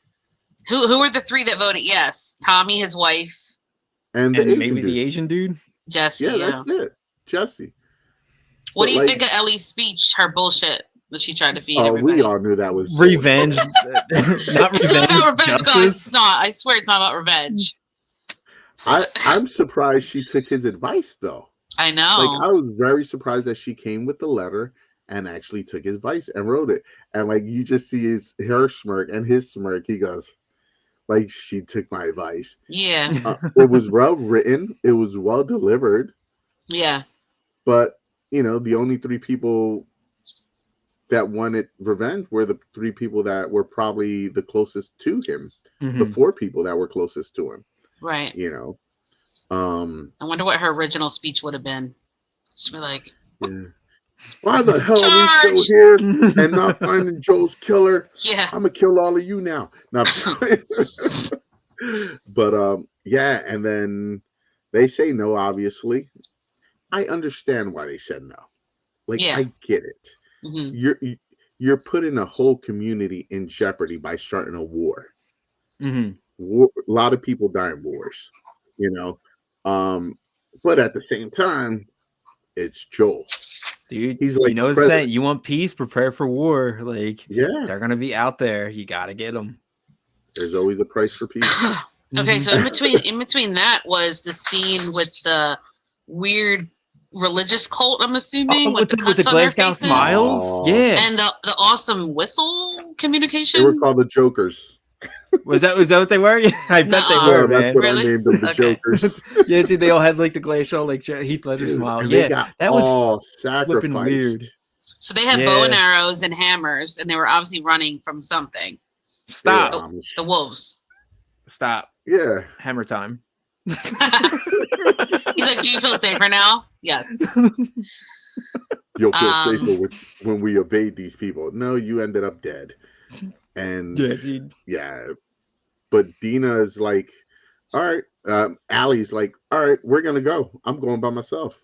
who were the three that voted yes? Tommy, his wife, and the And Asian maybe the dude. Asian dude. Jesse. Yeah, Yeah. that's it. Jesse. What But do you like, think of Ellie's speech? Her bullshit that she tried to feed oh, we everybody. all knew that was bullshit. Revenge. Not It's not revenge, about revenge. No, justice. it's not. I swear, it's not about revenge. I'm surprised she took his advice though. I Like know. I was very surprised that she came with the letter and actually took his advice and wrote it. And like you just see her smirk and his smirk. He goes, like she took my advice. Yeah. It was well written. It was well delivered. Yeah. But the only three people that wanted revenge were the three people that were probably the closest to him. The Mhm. four people that were closest to him. Right. You know. Um I wonder what her original speech would have been. She'll be like, Yeah. Why the hell are we still charge! here and not finding Joel's killer? Yeah. I'm gonna kill all of you now. No, I'm just playing. But yeah, and then they say no. Obviously, I understand why they said no. Like, Yeah. I get it. hmm You're putting a whole community in jeopardy by starting a war. hmm A lot of people die in wars, you know. But at the same time, it's Joel. Dude, He's you like know the what I'm saying? president. You want peace, prepare for war. Like, Yeah, they're gonna be out there. You gotta get them. there's always a price for peace. Okay, so Mhm. in between that was the scene with the weird religious cult, I'm assuming, with the With the cuts on their Glasgow faces, smiles, Oh, yeah. and the awesome whistle they were communication. called the Jokers. Was that what they were? Yeah, I bet they Nuh-uh. were, Yeah, that's man. what I Really? named them, the Okay. Jokers. Yeah, dude, they all had like the glacial, like Heath Ledger Dude, smile. and they Yeah, got that was all flipping weird. sacrificed. So they had bow and Yeah, arrows and hammers, and they were obviously running from something. They were stop, Amish. The wolves. stop. Yeah. Hammer time. He's like, "Do you feel safer now?" Yes. You'll feel safer Um. when we evade these people. No, you ended up dead. And Yeah, dude. yeah, but Dina is like, all right. Allie's like, all right, we're gonna go. I'm going by myself.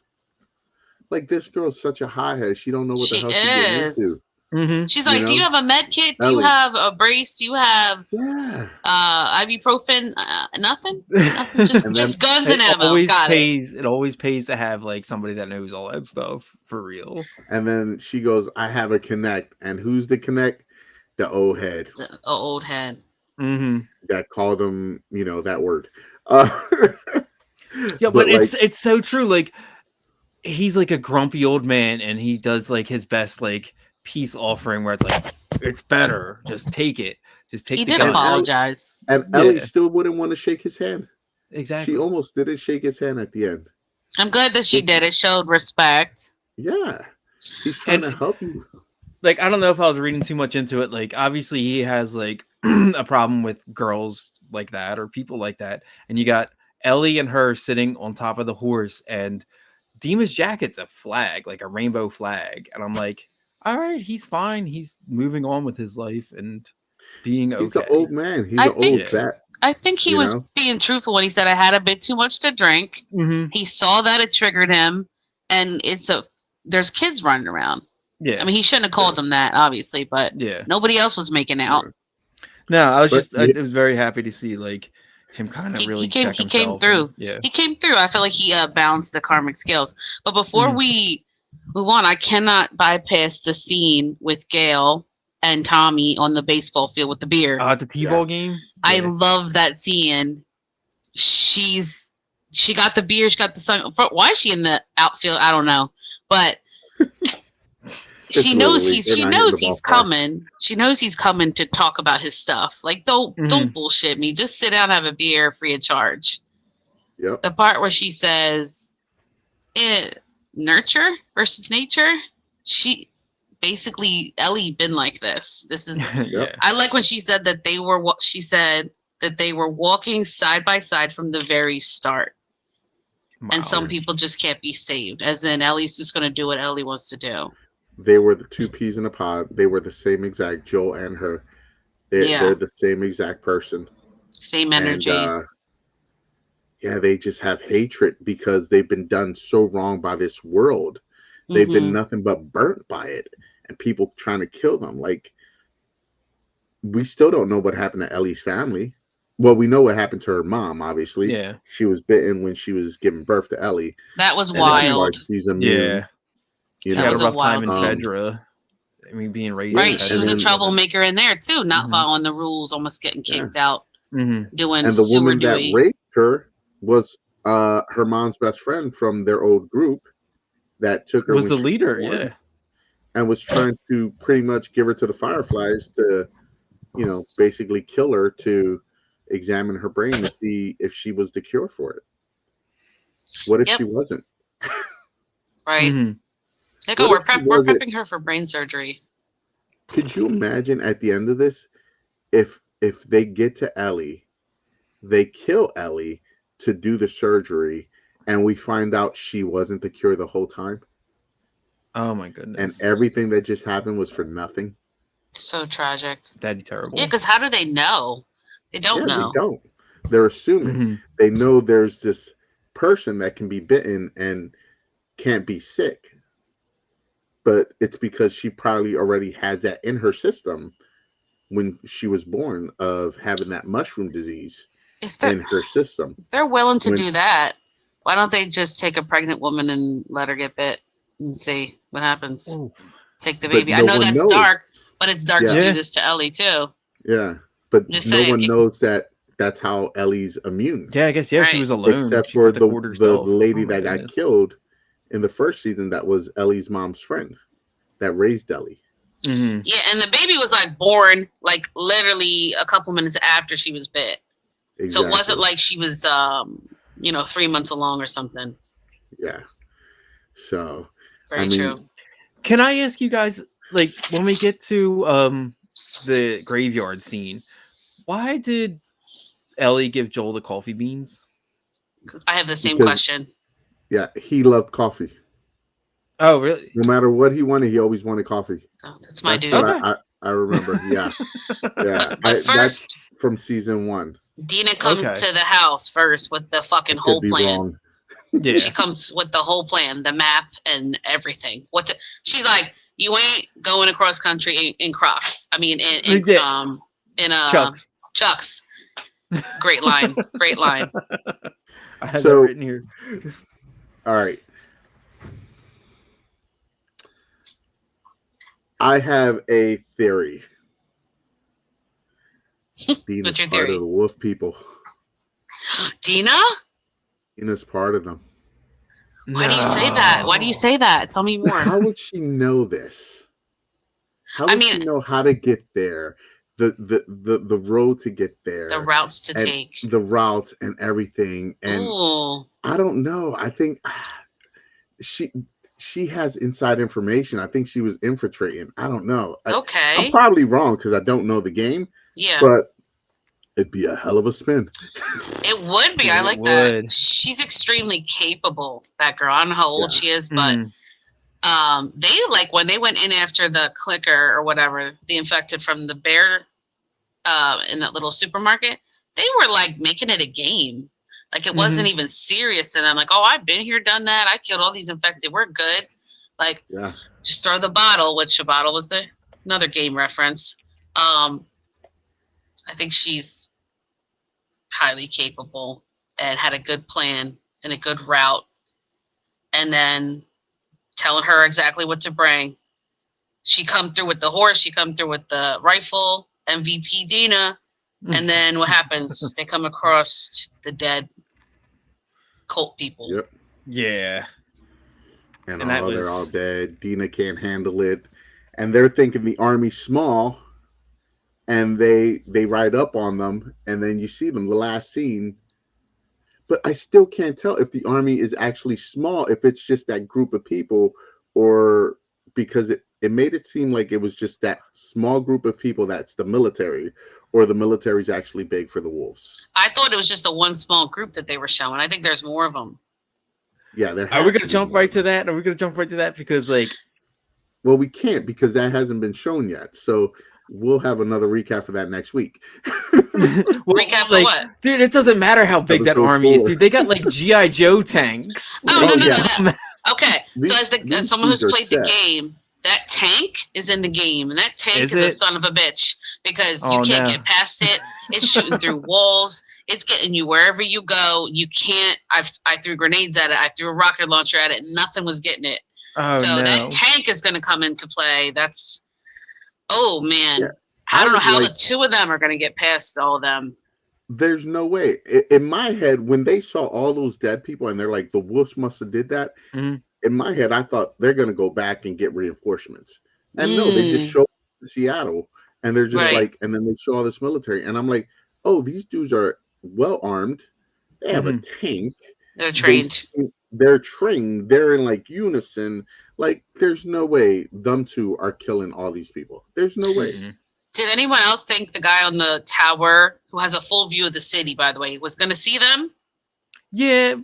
Like, this girl's such a hothead. She don't know what the She hell she's getting is. into. Mm-hmm. She's You like, "Do you know, have a med kit? Do you Ellie. have a brace? Do you have Yeah. ibuprofen? Nothing. Nothing. And then Just guns and ammo. Got it." It always pays to have like somebody that knows all that stuff for real. she goes, I have a connect. And who's the connect? The old head The old head. Mm-hmm. that called him, that word. Uh, Yeah, but but like, it's so true. Like, he's like a grumpy old man, and he does like his best like peace offering, where it's like, it's better, just take it, just take He the did and gun. Ellie, apologize. and Ellie Yeah, still wouldn't want to shake his hand. She exactly. almost didn't shake his hand at the end. I'm glad that she This, did. It showed respect. yeah, he's trying to And help you. like, I don't know if I was reading too much into it. Like, obviously he has like a problem with girls like that or people like that. And you got Ellie and her sitting on top of the horse, and Dima's jacket's a flag, like a rainbow flag. And I'm like, all right, he's fine. He's moving on with his life and being He's an okay. old man. He's I an old think Yeah. vet. I think he You was know. being truthful when he said I had a bit too much to drink. Mm-hmm. He saw that it triggered him, and there's kids running around. I Yeah. mean, he shouldn't have called them that, obviously, but Yeah. nobody else was making out. Yeah. No, I But was very happy to see like him kind of really check He came himself. And, through. yeah. He came through. I feel like he balanced the karmic scales. But before Mhm. we move on, I cannot bypass the scene with Gail and Tommy on the baseball field with the beer. The T-ball game. I Yeah. love that scene. She got the beer. She got the sun. Why is she in the outfield? I don't know, but she knows They're she not hitting the knows ball he's far. coming. She knows he's coming to talk about his stuff. Like, don't bullshit me. Just sit down, and have a beer free of charge. Yep. The part where she says, nurture versus nature. She basically, Ellie been like this. This is. Yeah. I like when she said that they were. She said that they were walking side by side from the very start. And some Wow. people just can't be saved. As in, Ellie's just going to do what Ellie wants to do. They were the two peas in a pod. They were the same exact Joel and her. They're the same exact person. Same energy. And yeah, they just have hatred because they've been done so wrong by this world. They've been nothing but burnt by it, and people trying to kill them. Like, we still don't know what happened to Ellie's family. Well, we know what happened to her mom, obviously. Yeah. She was bitten when she was giving birth to Ellie. That was And that's That's why wild. she's immune. Yeah. You She know? had a was a rough time wild in scene. Fedra. I mean, being raised. Yeah, in Right, she Fedra was a then- troublemaker in there too, not Mhm. following the rules, almost getting kicked out, Mhm. doing And the sewer woman that duty. raped her was her mom's best friend from their old group that took her Was when the she leader? was born Yeah. and was trying to pretty much give her to the Fireflies to, basically kill her to examine her brain to see if she was the cure for it. What if Yep. she wasn't? Right. Mhm. They go, What if she we're wasn't? prepping her for brain surgery. Could you imagine at the end of this if they get to Ellie, they kill Ellie to do the surgery, and we find out she wasn't the cure the whole time, Oh my and goodness. everything that just happened was for nothing. So tragic. That'd be terrible. Yeah, because how do they know? They don't Yeah, they know. don't. They're assuming. hmm They know there's this person that can be bitten and can't be sick, but it's because she probably already has that in her system when she was born of having that mushroom disease If they're in her system. if they're willing to When do that, why don't they just take a pregnant woman and let her get bit and see what happens? Oof. Take the but baby. I no know one that's knows. dark, but it's dark to Yeah, do Yeah. this to Ellie too. yeah. But Just no saying. one knows that that's how Ellie's immune. Yeah, I guess she Right. was alone. Except She for put the cord the herself. lady Oh my that got goodness. killed in the first season that was Ellie's mom's friend that raised Ellie. hmm Yeah, and the baby was like born like literally a couple minutes after she was bit. So it wasn't Exactly. like she was 3 months along or something. Yeah. So I Very mean, true. Can I ask you guys, like, when we get to the graveyard scene, why did Ellie give Joel the coffee beans? I have the same because question. yeah, he loved coffee. Oh, really? No matter what he wanted, he always wanted coffee. Oh, that's my That's dude. what Okay. I remember. Yeah, yeah. But That's first, from season 1. Dina comes Okay. to the house first with the I fucking could whole be plan. wrong. Yeah. She comes with the whole plan, the map and everything. She's like, you ain't going across country in Crocs. I mean, in Chucks. Chucks. Great line. Great line. I had that So, written here. all right. I have a theory. Dina's What's your part of theory? the wolf people. Dina? Dina's part of them. Why do you say that? Why do you say that? Tell me more. How would she know this? How I would mean, she know how to get there? The road to get the there routes to and take. the routes and everything. And Ooh. I don't know. I think she she has inside information. I think she was infiltrating. I don't know. I'm Okay. probably wrong because I don't know the game, Yeah. but it'd be a hell of a spin. It would be. I It like that. would. She's extremely capable, that girl. I don't know how old Yeah. she is, but they like when they went in after the clicker or whatever, the infected from the bear in that little supermarket, they were like making it a game. Like it wasn't even serious. And I'm like, oh, I've been here, done that. I killed all these infected. We're good. Like, Yeah. just throw the bottle, which a bottle was another game reference. I think she's highly capable and had a good plan and a good route. And then telling her exactly what to bring. She come through with the horse. She come through with the rifle. MVP Dina. And then what happens? They come across the dead cult people. Yep. Yeah. And And that they're was- all dead. Dina can't handle it, and they're thinking the army's small, and they ride up on them, and then you see them the last scene. But I still can't tell if the army is actually small, if it's just that group of people, or because it made it seem like it was just that small group of people that's the military, or the military's actually big for the wolves. I thought it was just a one small group that they were showing. I think there's more of them. Yeah, there. Are we has gonna to be jump more. right to that? Are we gonna jump right to that? Because like Well, we can't because that hasn't been shown yet. So we'll have another recap for that next week. well, Recap for like, what? dude, it doesn't matter how big that Episode army is, 4. dude. They got like GI Joe tanks. Oh, Like, no. yeah. Okay, so These- as these someone who's dudes are played the set. game, that tank is in the game, and that tank Is is a it? son of a bitch because you Oh, can't no. get past it. It's shooting through walls. It's getting you wherever you go. You can't. I threw grenades at it. I threw a rocket launcher at it. Nothing was getting it. Oh So no. that tank is going to come into play. That's man. Yeah, I don't know would how like- the two of them are going to get past all of them. There's no way. In my head, when they saw all those dead people and they're like, the wolves must have did that. Mhm. In my head, I thought they're going to go back and get reinforcements. And no, they just show up in Seattle and they're just Right. like, and then they show all this military. And I'm like, oh, these dudes are well armed. They have a tank. They're trained. They're trained. They're in like unison. Like, there's no way them two are killing all these people. There's no way. Mhm. Did anyone else think the guy on the tower, who has a full view of the city, by the way, was going to see them? Yeah.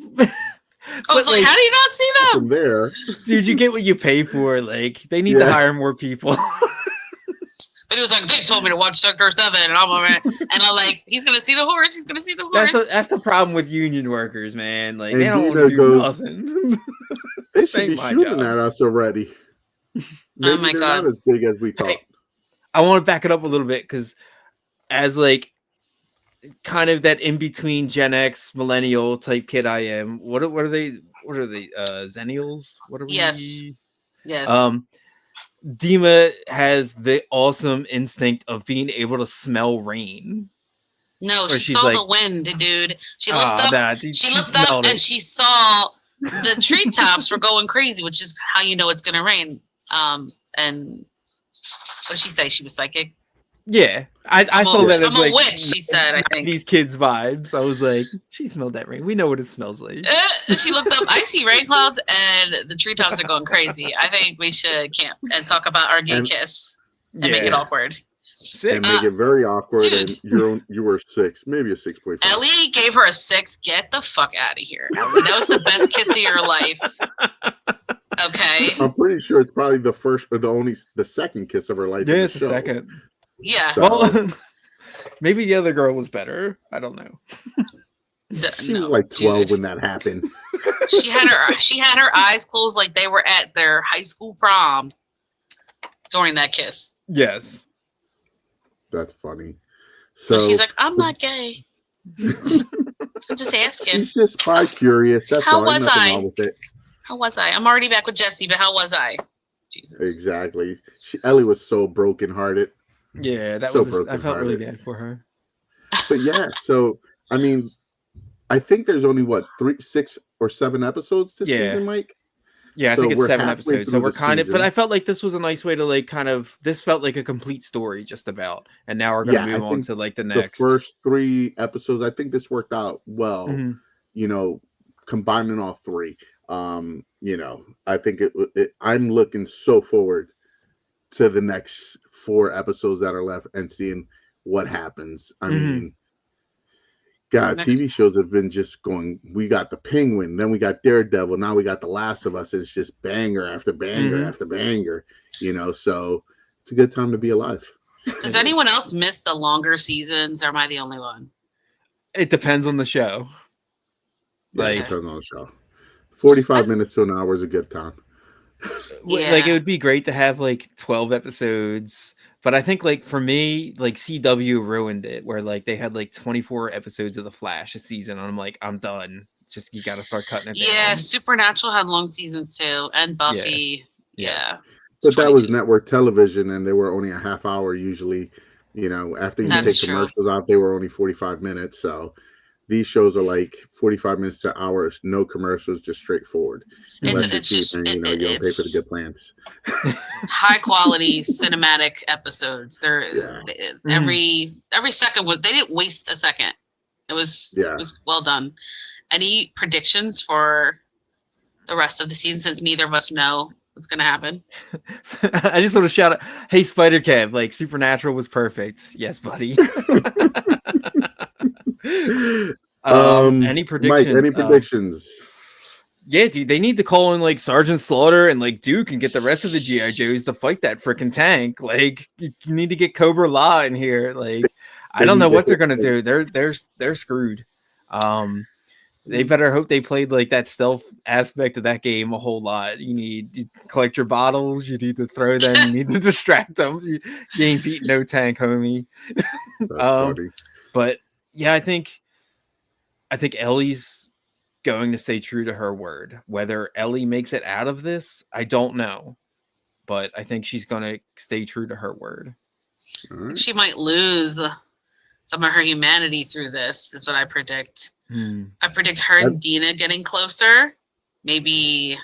I was like, how do you not see from them? there. Dude, you get what you pay for. Like, they need to hire more people. But he was like, they told me to watch Sector 7, and I'm like, he's gonna see the horse. He's gonna see the horse. That's the problem with union workers, man. Like, And they don't want Dina to do goes, nothing. They should Ain't be my shooting job. at us already. Maybe my they're God. not as big as we thought. Hey, I want to back it up a little bit because as like kind of that in between Gen X millennial type kid I am, what are they Zennials? What are we? Yes. Dima has the awesome instinct of being able to smell rain. No, Or she she's saw like, the wind, dude. She looked up. dude, she looked up smelled and it. she saw the treetops were going crazy, which is how you know it's gonna rain. And what did she say? She was psychic. Yeah, I saw that as I'm like a witch. She said, I think. these kids vibes. I was like, she smelled that rain. We know what it smells like. She looked up. I see rain clouds and the treetops are going crazy. I think we should camp and talk about our gay kiss and make it awkward. Sick. And make it very awkward. Dude. And you were 6, maybe a 6.5. Ellie gave her a 6. Get the fuck out of here, Ellie. That was the best kiss of your life. Okay. I'm pretty sure it's probably the first or the second kiss of her life. Yeah, it's the second. Yeah. So, Well, maybe the other girl was better. I don't know. She was like 12 when that happened. She had her eyes closed like they were at their high school prom during that kiss. Yes. That's funny. So she's like, I'm not gay. I'm just asking. She's just bi curious. That's How all. was Nothing I? wrong with it. How was I? I'm already back with Jesse, but how was I? Jesus. Exactly. Ellie was so brokenhearted. Yeah, that So was. I felt really brokenhearted. bad for her. But yeah, so I mean, I think there's only 3, 6, or 7 episodes this season, Mike. Yeah, I So think it's we're 7 halfway episodes. So through we're the kind of, but season. I felt like this was a nice way to like kind of. This felt like a complete story, just about. And now we're gonna move on to like the next. The first 3 episodes, I think this worked out well. Mm-hmm. You know, combining all 3. You know, I think I'm looking so forward to the next 4 episodes that are left and seeing what happens. I mean, God, TV shows have been just going. We got the Penguin, then we got Daredevil, now we got The Last of Us. And it's just banger after banger after banger. You know, so it's a good time to be alive. Does anyone else miss the longer seasons, or am I the only one? It depends on the show. Like, it depends on the show. 45 minutes to an hour is a good time. Yeah. Like, it would be great to have like 12 episodes, but I think like for me, like CW ruined it, where like they had like 24 episodes of The Flash a season, and I'm like, I'm done. Just you got to start cutting it down. Yeah, Supernatural had long seasons too, and Buffy. Yeah. But that was network television, and they were only a half hour usually. You know, after you take commercials out, they were only 45 minutes. So these shows are like 45 minutes to hours, no commercials, just straightfortard. It's just and, you know, you don't pay for the good plans. High quality cinematic episodes. They're every second was. They didn't waste a second. It was well done. Any predictions for the rest of the season, since neither of us know what's going to happen? I just want to shout out, hey, Spider Kev, like Supernatural was perfect. Yes, buddy. Any predictions? Mike, any predictions? Yeah, dude, they need to call in like Sergeant Slaughter and like Duke and get the rest of the GI Joes to fight that freaking tank. Like, you need to get Cobra La in here. Like, I don't know what they're gonna do. They're screwed. They better hope they played like that stealth aspect of that game a whole lot. You need to collect your bottles. You need to throw them. You need to distract them. You ain't beating no tank, homie. But yeah, I think Ellie's going to stay true to her word. Whether Ellie makes it out of this, I don't know. But I think she's going to stay true to her word. Right. She might lose some of her humanity through this, is what I predict. I predict her and Dina getting closer, maybe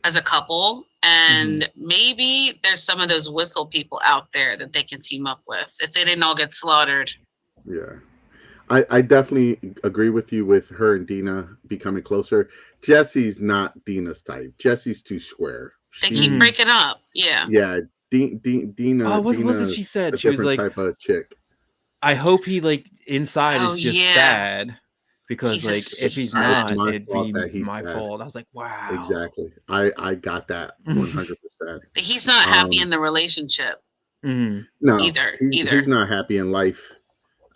as a couple. And maybe there's some of those whistle people out there that they can team up with if they didn't all get slaughtered. Yeah. I definitely agree with you with her and Dina becoming closer. Jesse's not Dina's type. Jesse's too square. They keep breaking up. Yeah. Yeah. Dina. Oh, what was it she said? She was like, type of chick. I hope he like inside is just sad. because like just if he's sad. not, It's my it'd fault be that he's my sad. fault. I was like, wow. Exactly. I got that 100%. He's not happy Um, in the relationship Mhm. no, either. he's not happy in life.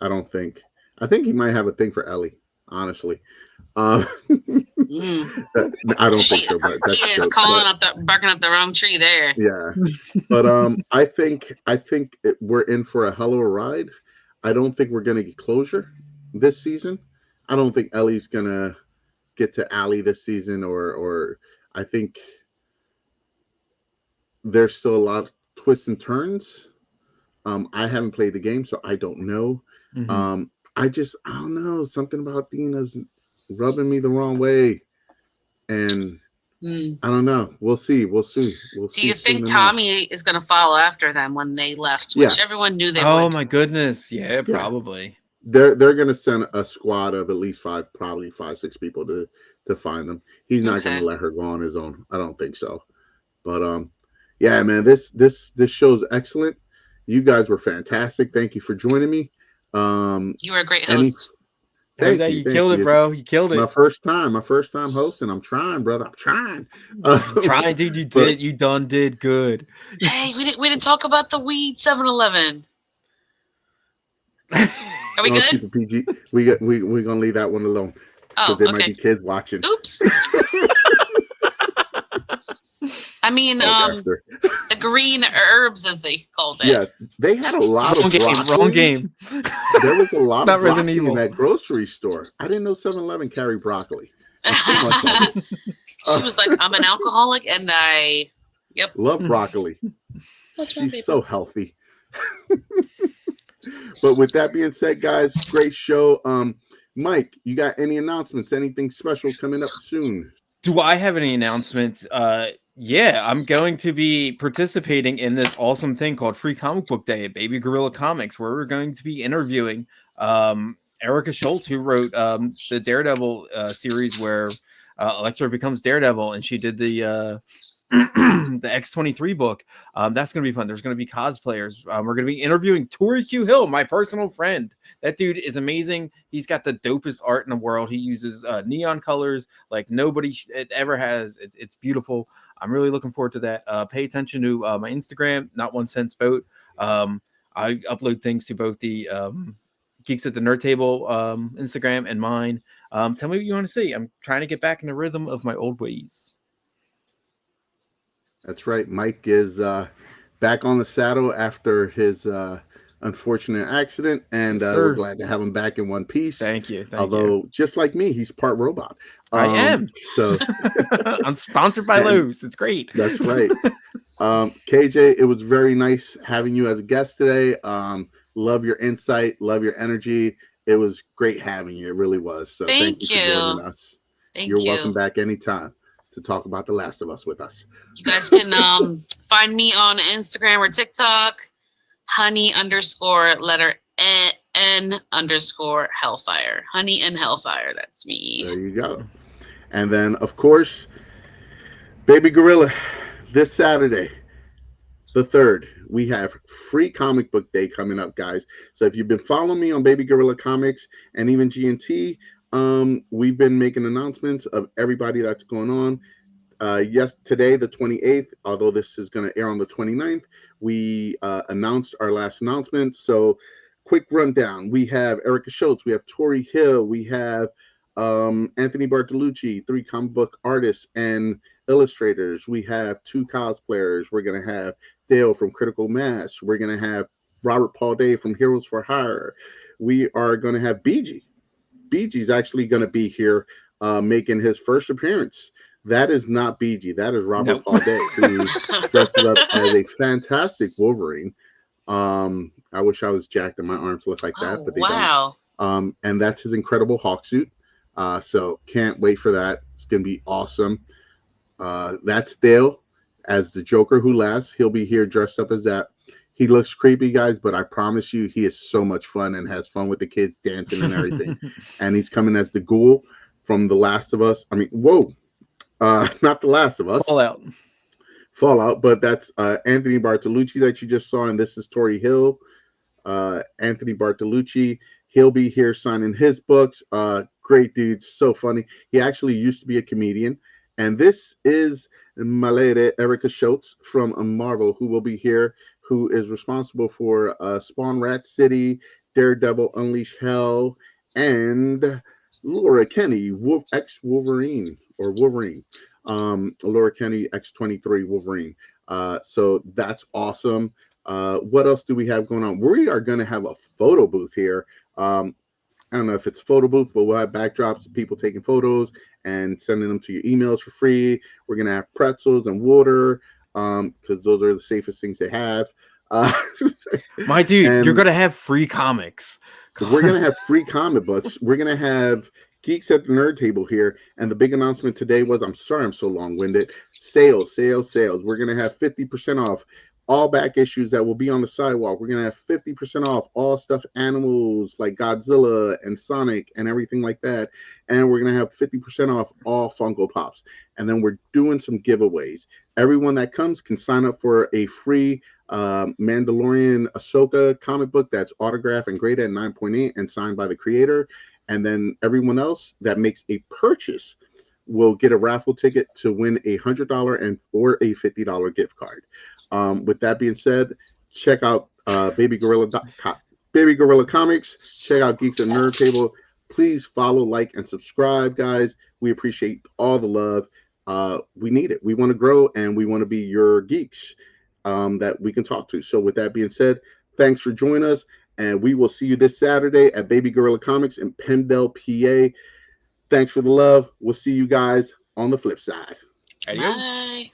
I don't think. I think he might have a thing for Ellie. Honestly, um, Mm. I don't think so, but He that's a is joke. calling But up barking up the wrong tree there. yeah, but I think we're in for a hell of a ride. I don't think we're gonna get closure this season. I don't think Ellie's gonna get to Allie this season, or I think there's still a lot of twists and turns. I haven't played the game, so I don't know. Mhm. I don't know. Something about Dina's rubbing me the wrong way, and Mm. I don't know. We'll see. We'll see. We'll Do see you soon think enough. Tommy is going to follow after them when they left, which Yes. everyone knew they Oh would? my goodness. Yeah, Yeah. probably. They're gonna send a squad of at least five, probably 5, 6 people to find them. He's not gonna Okay. let her go on his own. I don't think so. But yeah, man, this show's excellent. You guys were fantastic. Thank you for joining me. You were a great Any host. Thank Jose, you, you thank killed it, you. bro. You killed My it. first time hosting. I'm trying, brother. I'm trying. Trying, dude. You But did. You done did good. Hey, we didn't talk about the weed 7-Eleven. Are we I'll keep good? it PG. We're gonna leave that one alone because Oh, there might okay. be kids watching. Oops. I mean, Esther. the green herbs, as they called it. Yes, they had a lot of broccoli. Wrong game. There was a It's lot of not Resident broccoli in Evil. that grocery store. I didn't know 7-Eleven carried broccoli. And too much of it. She was like, I'm an alcoholic, and yep. Love broccoli. What's wrong, She's baby? so healthy. But with that being said, guys, great show. Mike, you got any announcements? Anything special coming up soon? Do I have any announcements? Yeah, I'm going to be participating in this awesome thing called Free Comic Book Day at Baby Gorilla Comics, where we're going to be interviewing Erica Schultz, who wrote the Daredevil series where Elektra becomes Daredevil, and she did the the X-23 book. That's going to be fun. There's going to be cosplayers. We're going to be interviewing Tori Q. Hill, my personal friend. That dude is amazing. He's got the dopest art in the world. He uses neon colors like nobody ever has. It's beautiful. I'm really looking forward to that. Pay attention to my Instagram, Not One Cent Boat. I upload things to both the Geeks at the Nerd Table Instagram and mine. Tell me what you want to see. I'm trying to get back in the rhythm of my old ways. That's right. Mike is back on the saddle after his unfortunate accident, and Yes, we're sir. glad to have him back in one piece. Thank you. Although, just like me, he's part robot. I am. So I'm sponsored by Lowe's. It's great. That's right. KJ, it was very nice having you as a guest today. Love your insight, love your energy. It was great having you. It really was. So thank you for joining us. You're welcome back anytime to talk about The Last of Us with us. You guys can find me on Instagram or TikTok, honey_N_Hellfire. Honey and Hellfire. That's me. There you go. And then, of course, Baby Gorilla, this Saturday, the 3rd, we have Free Comic Book Day coming up, guys. So if you've been following me on Baby Gorilla Comics and even G&T, we've been making announcements of everybody that's going on. Yes, today, the 28th, although this is going to air on the 29th, we announced our last announcement. So quick rundown. We have Erica Schultz. We have Tori Hill. We have Anthony Bartolucci, 3 comic book artists and illustrators. We have 2 cosplayers. We're going to have Dale from Critical Mass. We're going to have Robert Paul Day from Heroes for Hire. We are going to have BG. BG's actually going to be here making his first appearance. That is not BG. That is Robert Paul Day, who dresses up as a fantastic Wolverine. I wish I was jacked and my arms look like that, but they don't. And that's his incredible Hawk suit. So can't wait for that. It's going to be awesome. That's Dale as the Joker who laughs. He'll be here dressed up as that. He looks creepy, guys, but I promise you he is so much fun and has fun with the kids dancing and everything. And he's coming as the ghoul from The Last of Us. I mean, whoa. Not The Last of Us. Fallout, but that's Anthony Bartolucci that you just saw, and this is Tori Hill. Anthony Bartolucci, he'll be here signing his books. Great dude, so funny. He actually used to be a comedian. And this is my lady, Erica Schultz from Marvel, who will be here, who is responsible for Spawn Rat City, Daredevil Unleash Hell, and Laura Kenny, ex Wolverine or Wolverine. Laura Kenny, X-23 Wolverine. So that's awesome. What else do we have going on? We are going to have a photo booth here. I don't know if it's a photo booth, but we'll have backdrops of people taking photos and sending them to your emails for free. We're gonna have pretzels and water, because those are the safest things they have. Uh, My dude, you're and gonna have free comics. we're gonna have free comic books. We're gonna have Geeks at the Nerd Table here. And the big announcement today was, I'm sorry I'm so long-winded. Sales, sales, sales. We're gonna have 50% off all back issues that will be on the sidewalk. We're gonna have 50% off all stuffed animals like Godzilla and Sonic and everything like that. And we're gonna have 50% off all Funko Pops. And then we're doing some giveaways. Everyone that comes can sign up for a free Mandalorian Ahsoka comic book that's autographed and graded at 9.8 and signed by the creator. And then everyone else that makes a purchase will get a raffle ticket to win $100 and or a $50 gift card. With that being said, check out Baby Gorilla Comics. Check out Geeks and Nerd Table. Please follow, like, and subscribe, guys. We appreciate all the love. We need it. We want to grow, and we want to be your geeks that we can talk to. So with that being said, thanks for joining us, and we will see you this Saturday at Baby Gorilla Comics in Pendle, PA. Thanks for the love. We'll see you guys on the flip side. Adios. Bye.